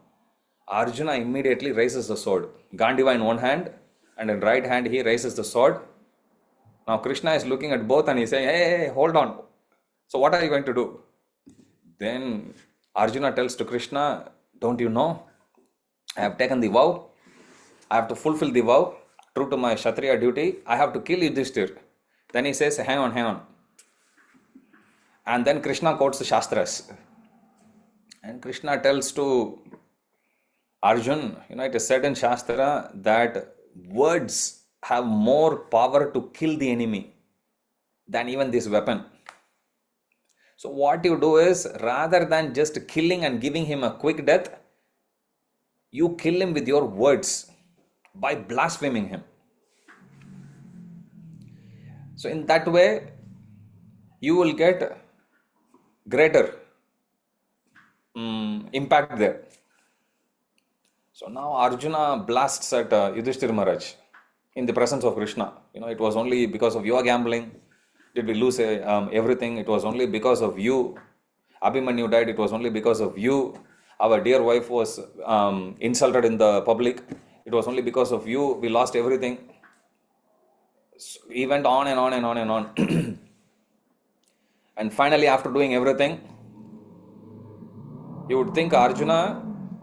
Arjuna immediately raises the sword. Gandiva in one hand, and in right hand he raises the sword. Now Krishna is looking at both and he's saying, hey, hold on. So what are you going to do? Then Arjuna tells to Krishna, "Don't you know? I have taken the vow. I have to fulfill the vow. True to my Kshatriya duty, I have to kill Yudhishthir." Then he says, hang on. And then Krishna quotes the Shastras. And Krishna tells to Arjun, it is said in Shastra that words have more power to kill the enemy than even this weapon. So what you do is, rather than just killing and giving him a quick death, you kill him with your words by blaspheming him. So in that way, you will get greater impact there. So now Arjuna blasts at Yudhishthir Maharaj in the presence of Krishna. It was only because of your gambling did we lose everything. It was only because of you. Abhimanyu died. It was only because of you. Our dear wife was insulted in the public. It was only because of you. We lost everything. So he went on and on and on and on. And finally, after doing everything, you would think Arjuna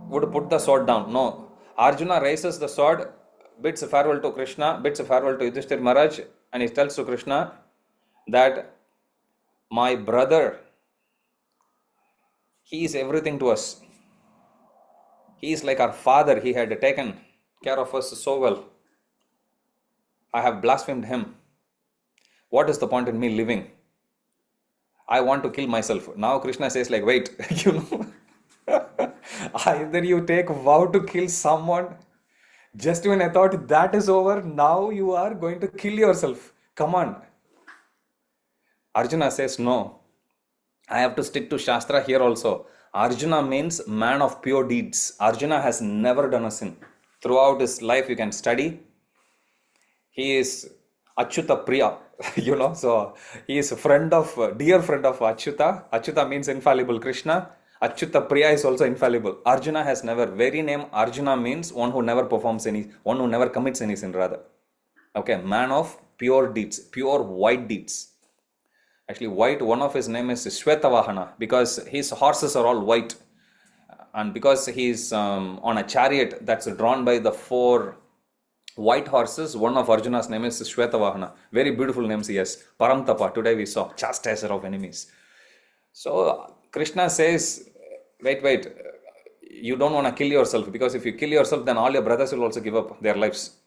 would put the sword down. No. Arjuna raises the sword, bids farewell to Krishna, bids farewell to Yudhishthir Maharaj, and he tells to Krishna that my brother, he is everything to us. He is like our father. He had taken care of us so well. I have blasphemed him. What is the point in me living? I want to kill myself. Now Krishna says like, wait, either you take vow to kill someone, just when I thought that is over, now you are going to kill yourself. Come on. Arjuna says, no, I have to stick to Shastra here also. Arjuna means man of pure deeds. Arjuna has never done a sin. Throughout his life, you can study. He is Achyuta Priya, so he is dear friend of Achyuta. Achyuta means infallible Krishna. Achyuta Priya is also infallible. Arjuna has never. Very name Arjuna means one who never one who never commits any sin rather. Okay, man of pure deeds, pure white deeds. Actually, white, one of his name is Shvetavahana because his horses are all white. And because he's on a chariot that's drawn by the 4 white horses, one of Arjuna's name is Shvetavahana. Very beautiful names he has. Paramtapa, today we saw, chastiser of enemies. So Krishna says, wait, you don't want to kill yourself, because if you kill yourself, then all your brothers will also give up their lives.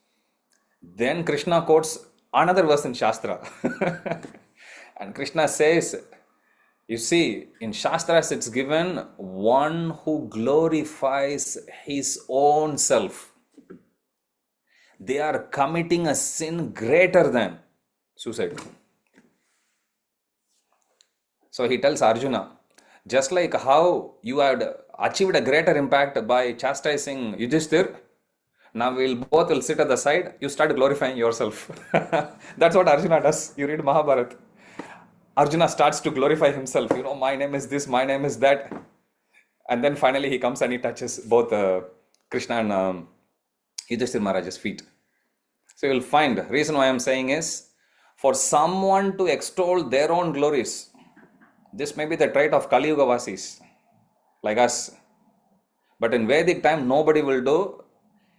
Then Krishna quotes another verse in Shastra. And Krishna says, you see, in Shastras it's given, one who glorifies his own self, they are committing a sin greater than suicide. So he tells Arjuna, just like how you had achieved a greater impact by chastising Yudhishthir, now we'll both will sit at the side, you start glorifying yourself. That's what Arjuna does. You read Mahabharata. Arjuna starts to glorify himself. My name is this, my name is that. And then finally he comes and he touches both Krishna and Yudhishthir Maharaj's feet. So you'll find, reason why I'm saying is, for someone to extol their own glories, this may be the trait of Kali Yuga Vasis, like us. But in Vedic time, nobody will do.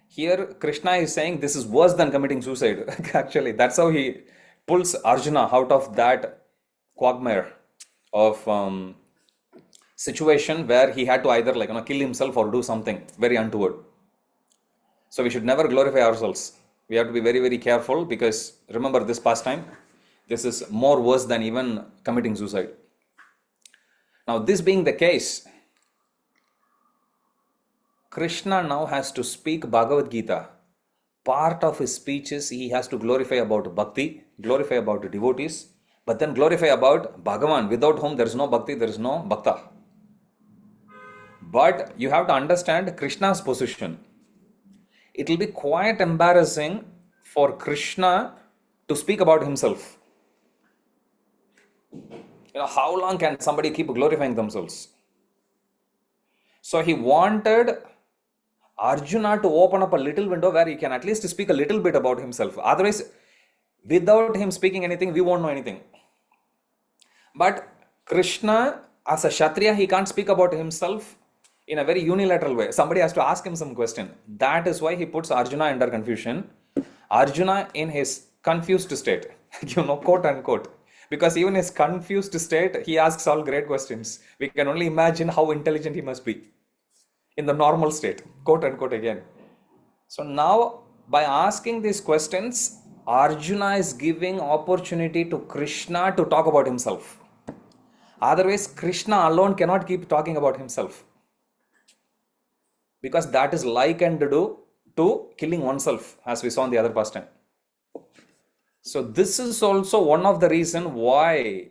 Here, Krishna is saying this is worse than committing suicide. Actually, that's how he pulls Arjuna out of that quagmire of situation where he had to either kill himself or do something very untoward. So we should never glorify ourselves. We have to be very, very careful, because remember this pastime, this is more worse than even committing suicide. Now, this being the case, Krishna now has to speak Bhagavad Gita. Part of his speech is he has to glorify about bhakti, glorify about the devotees, but then glorify about Bhagavan, without whom there is no bhakti, there is no bhakta. But you have to understand Krishna's position. It will be quite embarrassing for Krishna to speak about himself. How long can somebody keep glorifying themselves? So he wanted Arjuna to open up a little window where he can at least speak a little bit about himself. Otherwise, without him speaking anything, we won't know anything. But Krishna, as a Kshatriya, he can't speak about himself in a very unilateral way. Somebody has to ask him some question. That is why he puts Arjuna under confusion. Arjuna in his confused state, quote unquote. Because even his confused state, he asks all great questions. We can only imagine how intelligent he must be in the normal state, quote unquote again. So now, by asking these questions, Arjuna is giving opportunity to Krishna to talk about himself. Otherwise, Krishna alone cannot keep talking about himself, because that is likened to killing oneself, as we saw in the other pastime. So this is also one of the reasons why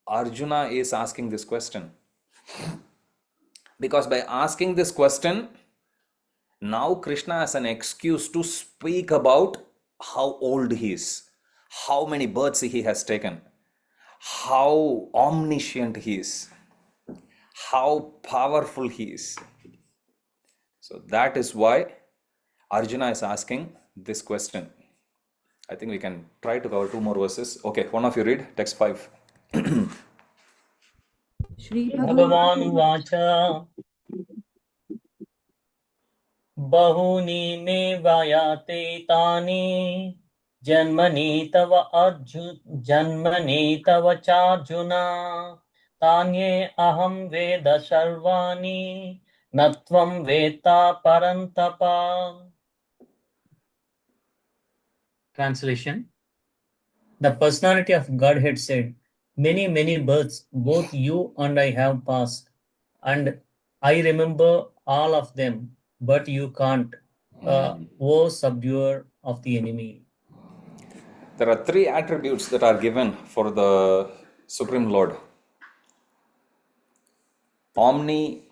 Arjuna is asking this question. Because by asking this question, now Krishna has an excuse to speak about how old he is, how many births he has taken, how omniscient he is, how powerful he is. So that is why Arjuna is asking this question. I think we can try to cover 2 more verses. Okay, one of you read text 5. Bhagavan Vacha Bahuni me vayate tani Janmani tava charjuna Tanye aham veda sarvani Natvam veta parantapa. Translation. The personality of Godhead said, many, many births both you and I have passed, and I remember all of them, but you can't, O subduer of the enemy. There are 3 attributes that are given for the Supreme Lord. Omnipotence,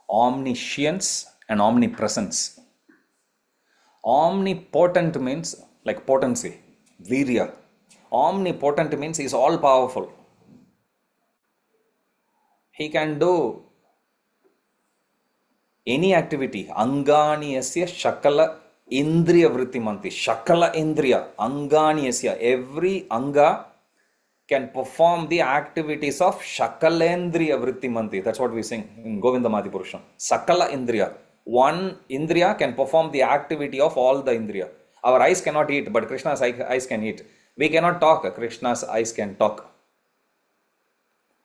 omniscience, and omnipresence. Omnipotent means like potency, virya. Omnipotent means he is all powerful. He can do any activity. Angani yasya shakala indriya vrittimanti. Shakala indriya. Angani yasya. Every anga can perform the activities of Shakalendriya Vrittimanti. That's what we sing in Govindamadi Purusham. Sakala Indriya. One Indriya can perform the activity of all the Indriya. Our eyes cannot eat, but Krishna's eyes can eat. We cannot talk, Krishna's eyes can talk.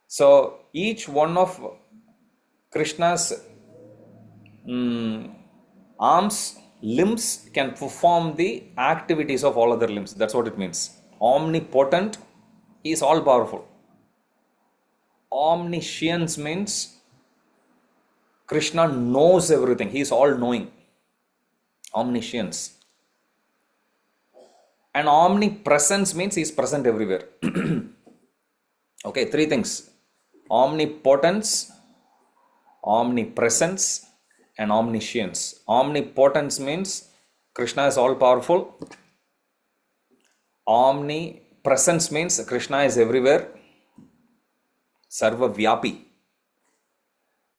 So each one of Krishna's arms, limbs can perform the activities of all other limbs. That's what it means. Omnipotent. He is all powerful. Omniscience means Krishna knows everything. He is all knowing. Omniscience. And omnipresence means he is present everywhere. Okay, three things. Omnipotence, omnipresence, and omniscience. Omnipotence means Krishna is all powerful. Omnipresence means Krishna is everywhere. Sarva Vyapi.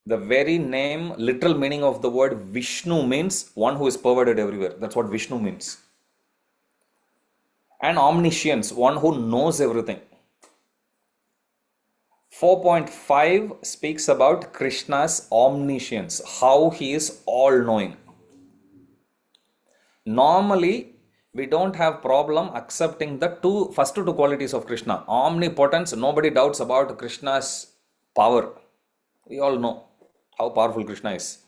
The very name, literal meaning of the word Vishnu means one who is pervaded everywhere. That's what Vishnu means. And omniscience, one who knows everything. 4.5 speaks about Krishna's omniscience, how he is all knowing. Normally, we don't have problem accepting the first two qualities of Krishna. Omnipotence, nobody doubts about Krishna's power. We all know how powerful Krishna is.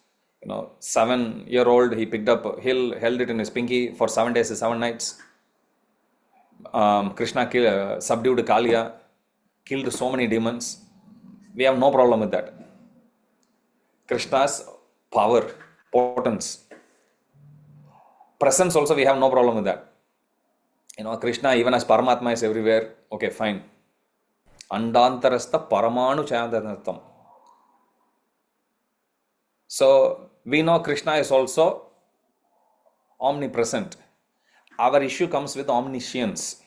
7-year-old, he picked up a hill, held it in his pinky for 7 days and 7 nights. Krishna subdued Kaliya, killed so many demons. We have no problem with that. Krishna's power, potence. Presence also, we have no problem with that. Krishna, even as Paramatma, is everywhere. Okay, fine. Andantarastha paramanu chayadanatam. So, we know Krishna is also omnipresent. Our issue comes with omniscience.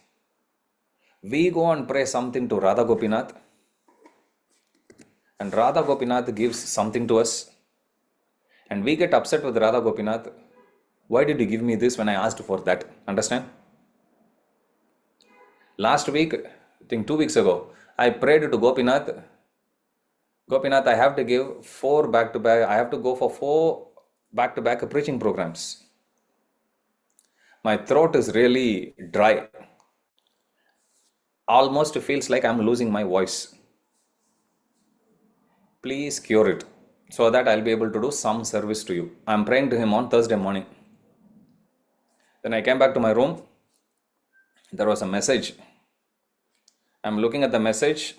We go and pray something to Radha Gopinath, and Radha Gopinath gives something to us, and we get upset with Radha Gopinath. Why did you give me this when I asked for that? Understand? Last week, I think 2 weeks ago, I prayed to Gopinath. Gopinath, I have to give 4 back-to-back. I have to go for 4 back-to-back preaching programs. My throat is really dry. Almost feels like I'm losing my voice. Please cure it so that I'll be able to do some service to you. I'm praying to him on Thursday morning. Then I came back to my room. There was a message. I'm looking at the message,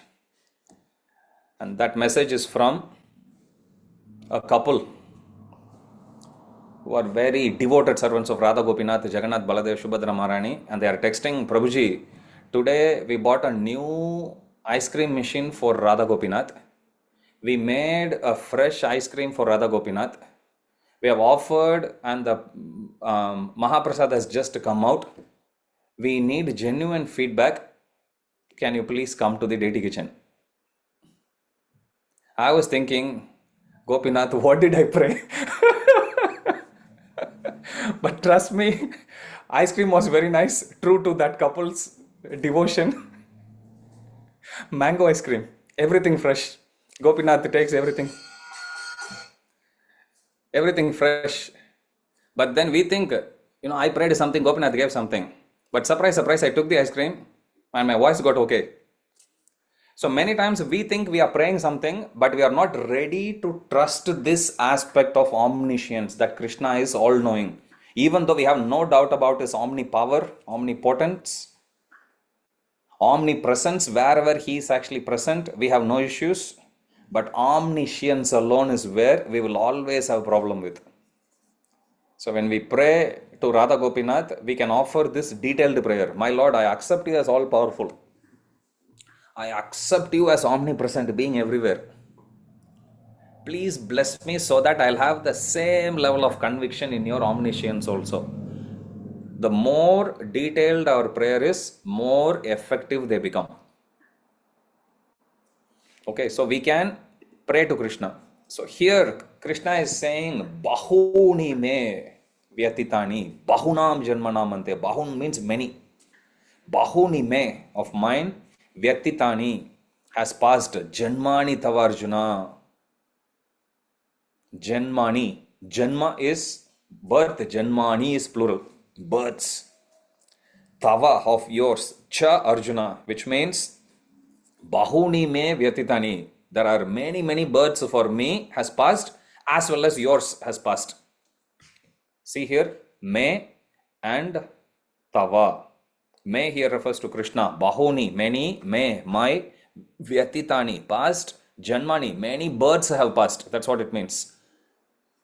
and that message is from a couple who are very devoted servants of Radha Gopinath, Jagannath, Baladev, Subhadra, Maharani, and they are texting, Prabhuji, today we bought a new ice cream machine for Radha Gopinath. We made a fresh ice cream for Radha Gopinath. We have offered, and the Mahaprasad has just come out. We need genuine feedback. Can you please come to the deity kitchen? I was thinking, Gopinath, what did I pray? But trust me, ice cream was very nice, true to that couple's devotion. Mango ice cream, everything fresh. Gopinath takes everything fresh. But then we think, I prayed something, Gopinath gave something. But surprise, surprise, I took the ice cream and my voice got okay. So many times we think we are praying something, but we are not ready to trust this aspect of omniscience, that Krishna is all-knowing. Even though we have no doubt about his omnipower, omnipotence, omnipresence, wherever he is actually present, we have no issues. But omniscience alone is where we will always have a problem with. So when we pray to Radha Gopinath, we can offer this detailed prayer. My Lord, I accept you as all-powerful. I accept you as omnipresent, being everywhere. Please bless me so that I'll have the same level of conviction in your omniscience also. The more detailed our prayer is, more effective they become. Okay, so we can pray to Krishna. So here Krishna is saying Bahuni me vyatitani, Bahunam janmanamante. Bahun means many. Bahuni me of mine, vyatitani has passed. Janmani tava Arjuna. Janmani. Janma is birth. Janmani is plural. Births. Tava of yours. Cha Arjuna, which means Bahuni me vyatitani. There are many, many births for me has passed as well as yours has passed. See here, me and tava. Me here refers to Krishna. Bahuni, many, me, my, vyatitani, past, janmani, many births have passed. That's what it means.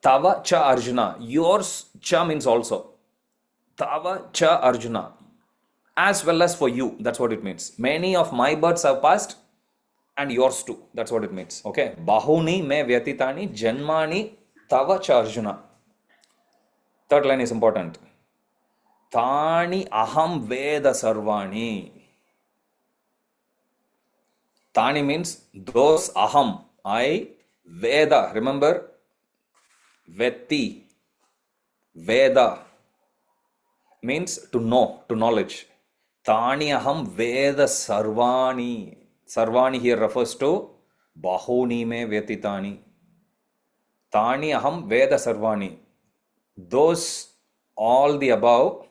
Tava cha Arjuna. Yours cha means also. Tava cha Arjuna. As well as for you. That's what it means. Many of my births have passed and yours too. That's what it means. Okay. Bahuni me vyatitani janmani tava cha Arjuna. Third line is important. Tani aham veda sarvani. Tani means those aham. I veda. Remember? Vetti. Veda means to know, to knowledge. Tani aham veda sarvani. Sarvani here refers to Bahuni me vyatitani. Tani aham veda sarvani. Those, all the above.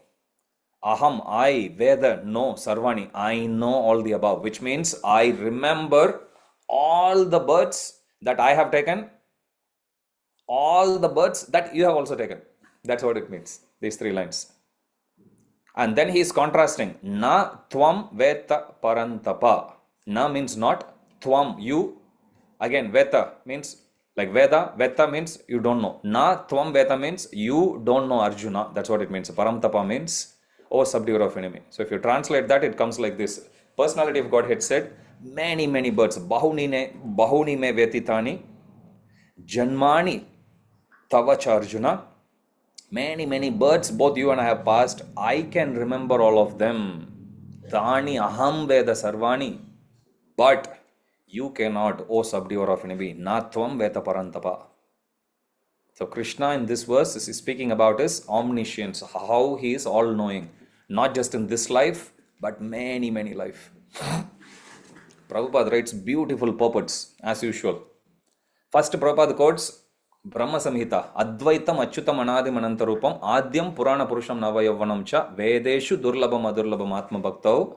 Aham, I, Veda, know, Sarvani, I know all the above, which means I remember all the births that I have taken, all the births that you have also taken. That's what it means, these three lines. And then he is contrasting. Na tvam veta parantapa. Na means not, tvam, you. Again, veta means like Veda. Veta means you don't know. Na tvam veta means you don't know Arjuna. That's what it means. Paramtapa means O subduer of enemy. So if you translate that, it comes like this. Personality of Godhead said, many, many births. Bahuni me vyatitani. Janmani tava cha Arjuna. Many, many births, both you and I have passed. I can remember all of them. Tani aham veda sarvani. But you cannot, O subduer of enemy. Natvam veta parantapa. So Krishna in this verse is speaking about his omniscience, how he is all-knowing. Not just in this life, but many, many life. Prabhupada writes beautiful purports, as usual. First, Prabhupada quotes Brahma Samhita, Advaitam Achyutam Anadim Anantarupam Adyam Purana Purusham Navayavanam Cha Vedeshu Durlabam Adurlabam Atma Bhaktau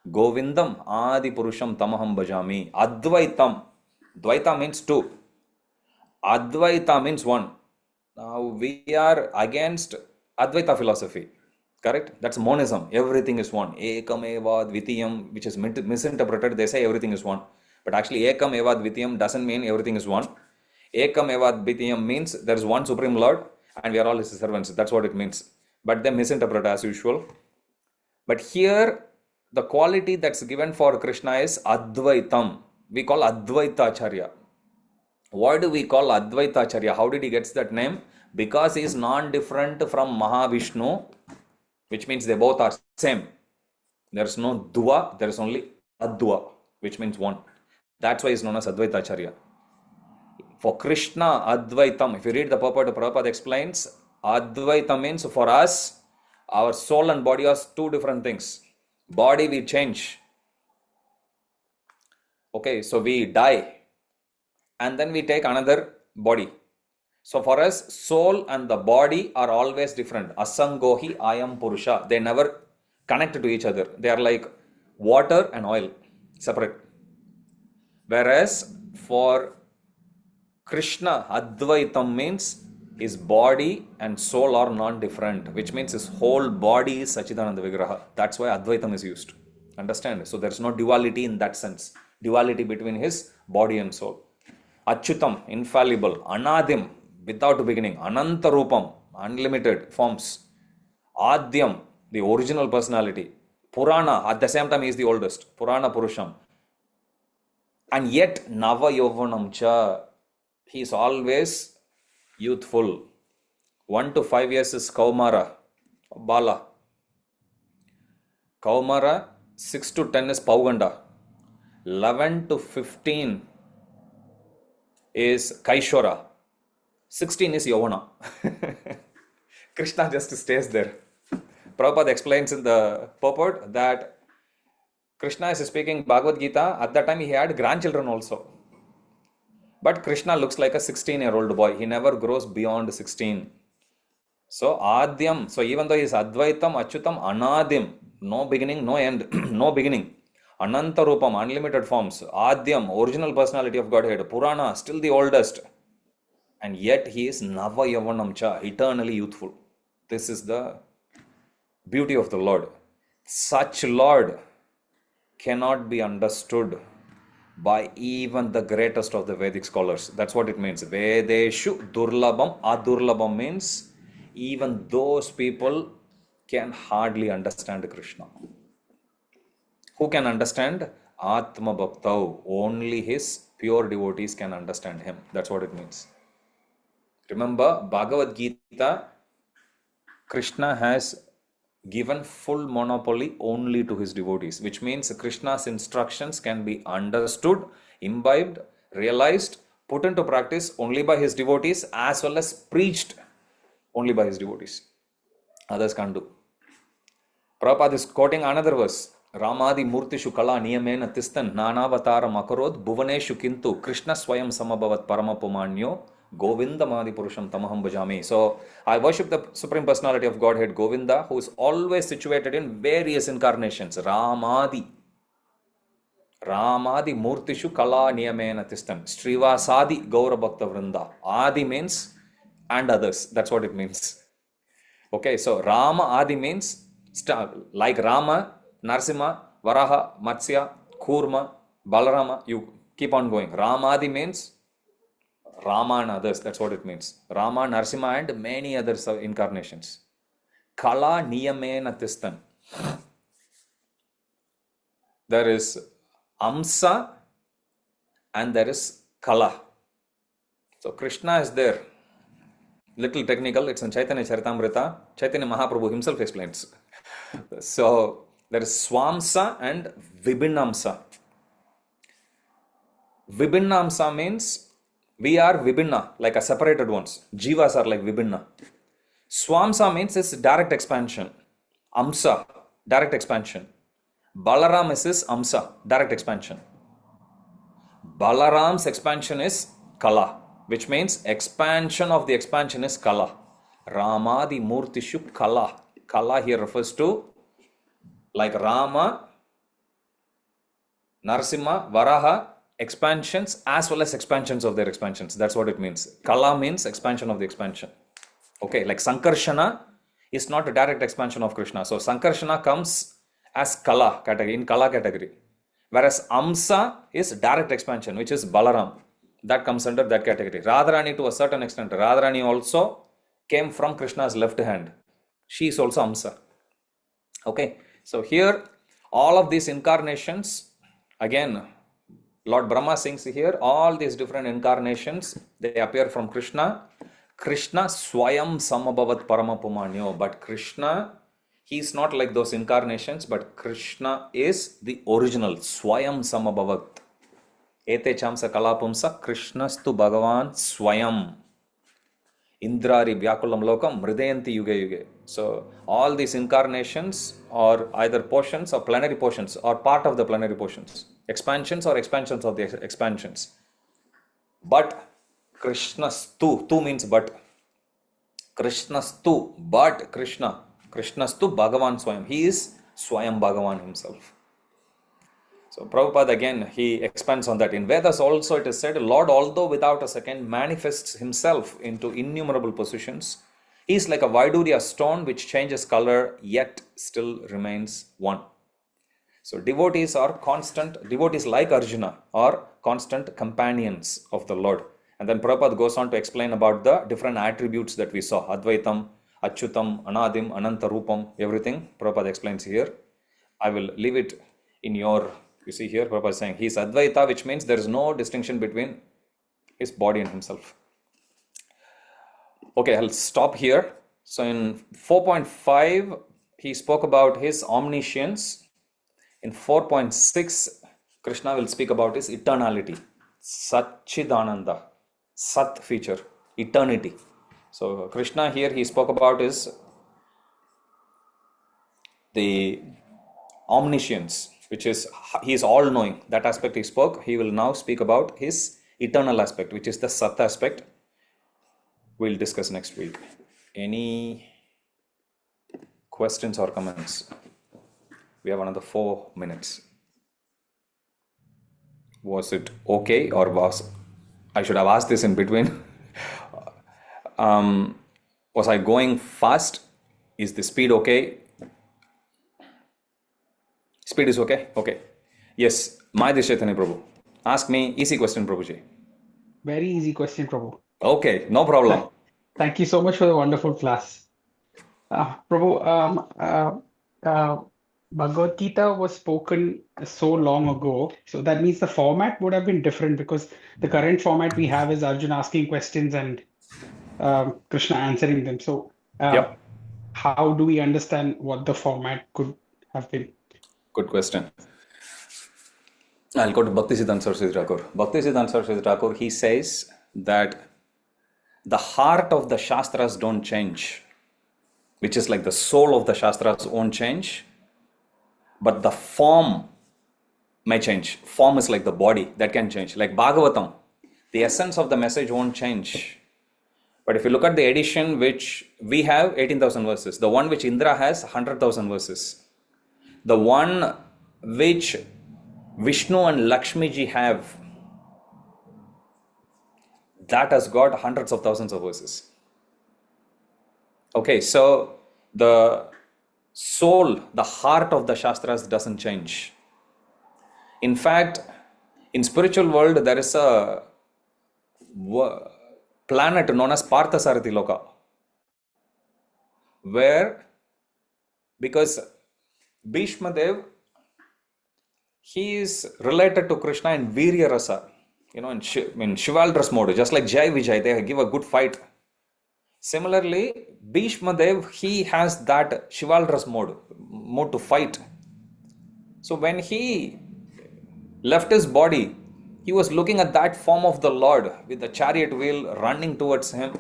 Govindam Adi Purusham Tamaham Bhajami. Advaitam. Dvaita means two. Advaita means one. Now we are against Advaita philosophy. Correct? That's monism. Everything is one. Ekam eva dvitiyam, which is misinterpreted. They say everything is one. But actually, ekam eva dvitiyam doesn't mean everything is one. Ekam eva dvitiyam means there is one Supreme Lord and we are all his servants. That's what it means. But they misinterpret as usual. But here, the quality that's given for Krishna is Advaitam. We call Advaita Acharya. Why do we call Advaita Acharya? How did he get that name? Because he is non-different from Mahavishnu, which means they both are same. There is no Dua, there is only Adva, which means one. That's why he is known as Advaita Acharya. For Krishna, Advaitam, if you read the purport, Prabhupada explains, Advaita means for us, our soul and body are two different things. Body we change. Okay, so we die. And then we take another body. So for us, soul and the body are always different. Asangohi ayam purusha. They never connect to each other. They are like water and oil, separate. Whereas for Krishna, Advaitam means his body and soul are non-different, which means his whole body is Sachidananda Vigraha. That's why Advaitam is used. Understand? So there's no duality in that sense. Duality between his body and soul. Achyutam, infallible. Anadim, without beginning. Anantarupam, unlimited forms. Adyam, the original personality. Purana, at the same time he is the oldest. Purana Purusham. And yet, Nava Yovanam Cha, he is always youthful. 1 to 5 years is Kaumara, Bala. Kaumara, 6 to 10 is Pauganda. 11 to 15 is Kaishwara. 16 is Yavana. Krishna just stays there. Prabhupada explains in the purport that Krishna is speaking Bhagavad Gita. At that time he had grandchildren also. But Krishna looks like a 16-year-old boy. He never grows beyond 16. So Adyam, so even though he is Advaitam, Achyutam, Anadim, no beginning, no end, no beginning. Ananta Rupam, unlimited forms. Adyam, original personality of Godhead. Purana, still the oldest. And yet he is Nava Yavanam Cha, eternally youthful. This is the beauty of the Lord. Such Lord cannot be understood by even the greatest of the Vedic scholars. That's what it means. Vedeshu Durlabam. Adurlabam means even those people can hardly understand Krishna. Who can understand? Atma Bhaktau. Only his pure devotees can understand him. That's what it means. Remember, Bhagavad Gita, Krishna has given full monopoly only to his devotees, which means Krishna's instructions can be understood, imbibed, realized, put into practice only by his devotees, as well as preached only by his devotees. Others can't do. Prabhupada is quoting another verse. Ramadi Murtishu Kala Niyamena Tistan Nanavatara Makarod Bhuvaneshu Kintu Krishna Swayam Samabhavat Paramapumanyo Govinda Madi Purusham Tamaham Bhajami. So I worship the Supreme Personality of Godhead Govinda, who is always situated in various incarnations. Ramadi Murtishu Kala Niyamena Tistan Srivasadi Gaura Bhakta Vrinda. Adi means and others. That's what it means. Okay, so Rama Adi means like Rama, Narsimha, Varaha, Matsya, Kurma, Balarama. You keep on going. Ramadi means Rama and others. That's what it means. Rama, Narsimha and many other incarnations. Kala Niyamena Tistan. There is Amsa and there is Kala. So Krishna is there. Little technical, it's in Chaitanya Charitamrita. Chaitanya Mahaprabhu himself explains. So there is Swamsa and Vibhinnamsa. Vibhinnamsa means we are Vibhinna, like a separated ones. Jivas are like Vibhinna. Swamsa means it's direct expansion. Amsa, direct expansion. Balaram is Amsa, direct expansion. Balaram's expansion is Kala, which means expansion of the expansion is Kala. Ramadi Murtishu Kala. Kala here refers to like Rama, Narsimha, Varaha, expansions as well as expansions of their expansions. That's what it means. Kala means expansion of the expansion. Okay, like Sankarshana is not a direct expansion of Krishna. So Sankarshana comes as Kala category, in Kala category. Whereas Amsa is direct expansion, which is Balaram. That comes under that category. Radharani to a certain extent. Radharani also came from Krishna's left hand. She is also Amsa. Okay, so here all of these incarnations, again, Lord Brahma sings here, all these different incarnations, they appear from Krishna. Krishna Swayam Samabhavat Paramapumanyo. But Krishna, he is not like those incarnations, but Krishna is the original. Swayam Samabhavat. Ete Chamsa Kalapumsa Krishnastu Bhagavan Swayam. Indrari Vyakulam Lokam Mridayanti Yuge Yuge. So all these incarnations are either portions or plenary portions or part of the plenary portions. Expansions or expansions of the expansions. But Krishnastu, tu means but. Krishnastu, but Krishna. Krishnastu Bhagavan Swayam. He is Swayam Bhagavan himself. So Prabhupada again, he expands on that. In Vedas also it is said, Lord, although without a second, manifests himself into innumerable positions. He is like a Vaidurya stone which changes color yet still remains one. So devotees are constant, devotees like Arjuna are constant companions of the Lord. And then Prabhupada goes on to explain about the different attributes that we saw. Advaitam, Achyutam, Anadim, Ananta Rupam, everything Prabhupada explains here. I will leave it in your... You see here, Prabhupada is saying he is Advaita, which means there is no distinction between his body and himself. Okay, I'll stop here. So in 4.5, he spoke about his omniscience. In 4.6, Krishna will speak about his eternality, Satchidananda. Sat feature, eternity. So Krishna here he spoke about is the omniscience, which is he is all knowing. That aspect he spoke. He will now speak about his eternal aspect, which is the Sat aspect. We'll discuss next week. Any questions or comments? We have another 4 minutes. Was it okay, or was I should have asked this in between? Was I going fast? Is the speed okay? Speed is okay? Okay. Yes, my Chaitanya Prabhu. Ask me easy question, Prabhuji. Very easy question, Prabhu. Okay, no problem. Thank you so much for the wonderful class. Prabhu, Bhagavad Gita was spoken so long ago, so that means the format would have been different, because the current format we have is Arjuna asking questions and Krishna answering them. So, Yep. how do we understand what the format could have been? Good question. I'll go to Bhaktisiddhanta Saraswati Thakur. Bhaktisiddhanta Saraswati Thakur, he says that the heart of the Shastras don't change, which is like the soul of the Shastras won't change, but the form may change. Form is like the body, that can change. Like Bhagavatam, the essence of the message won't change. But if you look at the edition which we have, 18,000 verses. The one which Indra has, 100,000 verses. The one which Vishnu and Lakshmi ji have, that has got hundreds of thousands of verses. Okay, so the soul, the heart of the Shastras doesn't change. In fact, in spiritual world, there is a planet known as Parthasarathi Loka, where, because Bhishma Dev, he is related to Krishna in Virya Rasa, in chivalrous mode, just like Jai Vijay, they give a good fight. Similarly, Bhishma Dev, he has that chivalrous mode to fight. So when he left his body, he was looking at that form of the Lord with the chariot wheel running towards him.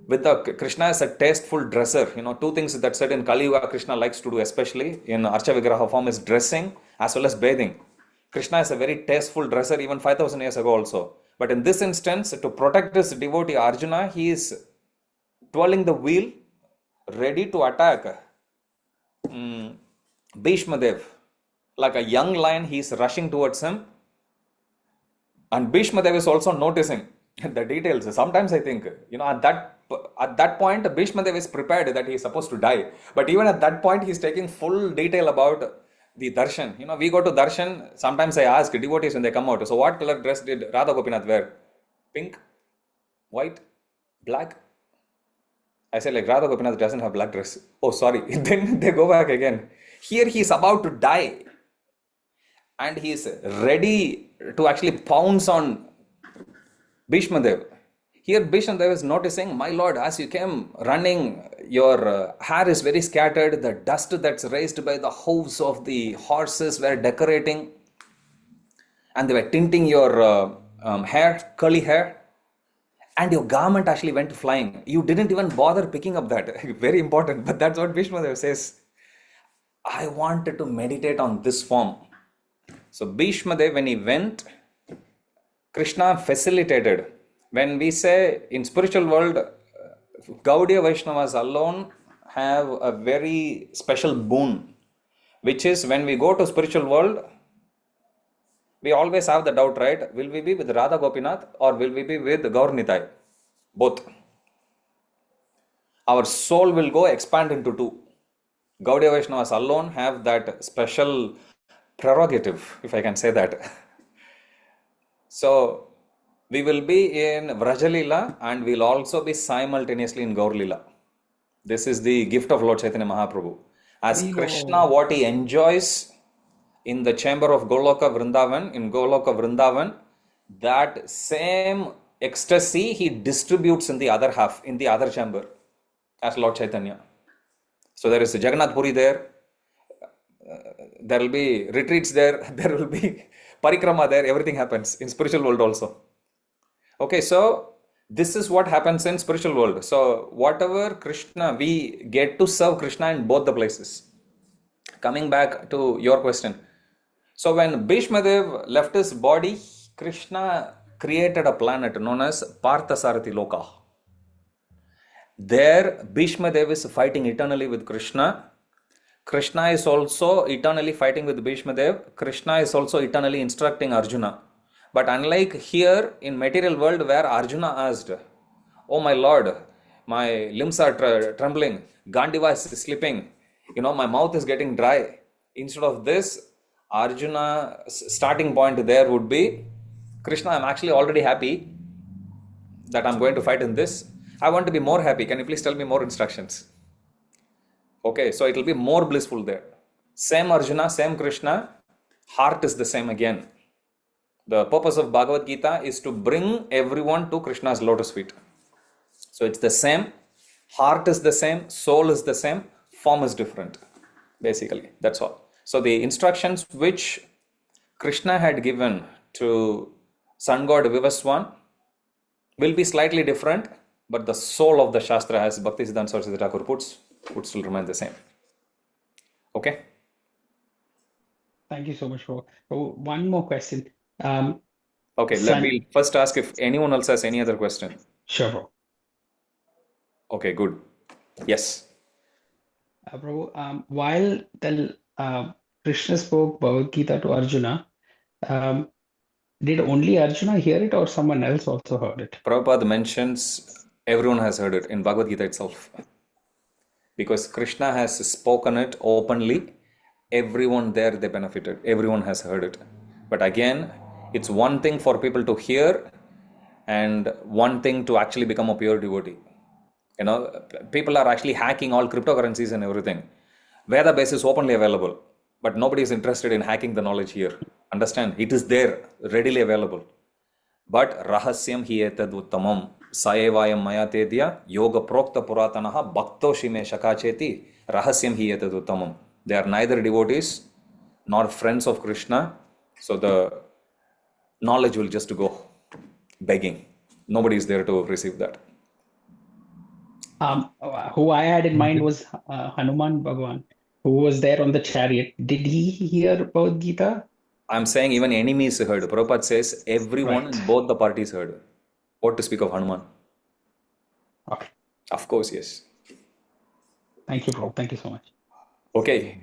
With the Krishna as a tasteful dresser, two things that said in Kali Yuga Krishna likes to do, especially in Archa Vigraha form, is dressing as well as bathing. Krishna is a very tasteful dresser even 5,000 years ago also. But in this instance, to protect his devotee Arjuna, he is twirling the wheel, ready to attack Bhishma Dev. Like a young lion, he is rushing towards him. And Bhishma Dev is also noticing the details. Sometimes I think, at that point, Bhishma Dev is prepared that he is supposed to die. But even at that point, he is taking full detail about the darshan. We go to darshan. Sometimes I ask devotees when they come out, so what color dress did Radha Gopinath wear? Pink, white, black? I say, like, Radha Gopinath doesn't have black dress. Oh, sorry. Then they go back again. Here he is about to die. And he is ready to actually pounce on Bhishma Dev. Here Bhishma Dev is noticing, my lord, as you came running, your hair is very scattered. The dust that's raised by the hooves of the horses were decorating. And they were tinting your hair, curly hair. And your garment actually went flying. You didn't even bother picking up that. Very important. But that's what Bhishma Dev says. I wanted to meditate on this form. So Bhishma Dev, when he went, Krishna facilitated. When we say in spiritual world, Gaudiya Vaishnavas alone have a very special boon, which is when we go to spiritual world, we always have the doubt, right? Will we be with Radha Gopinath or will we be with Gaur Nitai? Both. Our soul will go expand into two. Gaudiya Vaishnavas alone have that special prerogative, if I can say that. So, we will be in Vrajalila and we'll also be simultaneously in Gaur Lila. This is the gift of Lord Chaitanya Mahaprabhu. As Krishna, what he enjoys in the chamber of Goloka Vrindavan, in Goloka Vrindavan, that same ecstasy he distributes in the other half, in the other chamber, as Lord Chaitanya. So there is Jagannath Puri there, there will be retreats there, there will be parikrama there, everything happens in spiritual world also. Okay, so this is what happens in spiritual world. So whatever Krishna, we get to serve Krishna in both the places. Coming back to your question. So when Bhishma Dev left his body, Krishna created a planet known as Parthasarathi Loka. There, Bhishma Dev is fighting eternally with Krishna. Krishna is also eternally fighting with Bhishma Dev. Krishna is also eternally instructing Arjuna. But unlike here in material world where Arjuna asked, "Oh my Lord, my limbs are trembling, Gandiva is slipping, my mouth is getting dry." Instead of this, Arjuna's starting point there would be, "Krishna, I'm actually already happy that I'm going to fight in this. I want to be more happy. Can you please tell me more instructions?" Okay, so it will be more blissful there. Same Arjuna, same Krishna, heart is the same again. The purpose of Bhagavad Gita is to bring everyone to Krishna's lotus feet. So it's the same, heart is the same, soul is the same, form is different. Basically, that's all. So the instructions which Krishna had given to sun god Vivaswan will be slightly different, but the soul of the Shastra, as Bhaktisiddhanta Saraswati Thakur puts, would still remain the same. Okay? Thank you so much for one more question. Okay, let me first ask if anyone else has any other question. Sure, bro. Okay, good. Yes. Prabhu, while Krishna spoke Bhagavad Gita to Arjuna, did only Arjuna hear it or someone else also heard it? Prabhupada mentions everyone has heard it in Bhagavad Gita itself. Because Krishna has spoken it openly, everyone there they benefited, everyone has heard it. But again, it's one thing for people to hear and one thing to actually become a pure devotee. People are actually hacking all cryptocurrencies and everything. Veda base is openly available, but nobody is interested in hacking the knowledge here. Understand? It is there, readily available. But rahasyam hi etad uttamam saevayam maya tedya yoga prokta puratanaha bhakto shime shakacheti rahasyam hi etad uttamam. They are neither devotees nor friends of Krishna, so the knowledge will just go begging. Nobody is there to receive that. Who I had in mind was Hanuman Bhagwan, who was there on the chariot. Did he hear Bhagavad Gita? I'm saying even enemies heard. Prabhupada says everyone in both the parties heard. What to speak of Hanuman? Okay. Of course, yes. Thank you, bro. Thank you so much. Okay.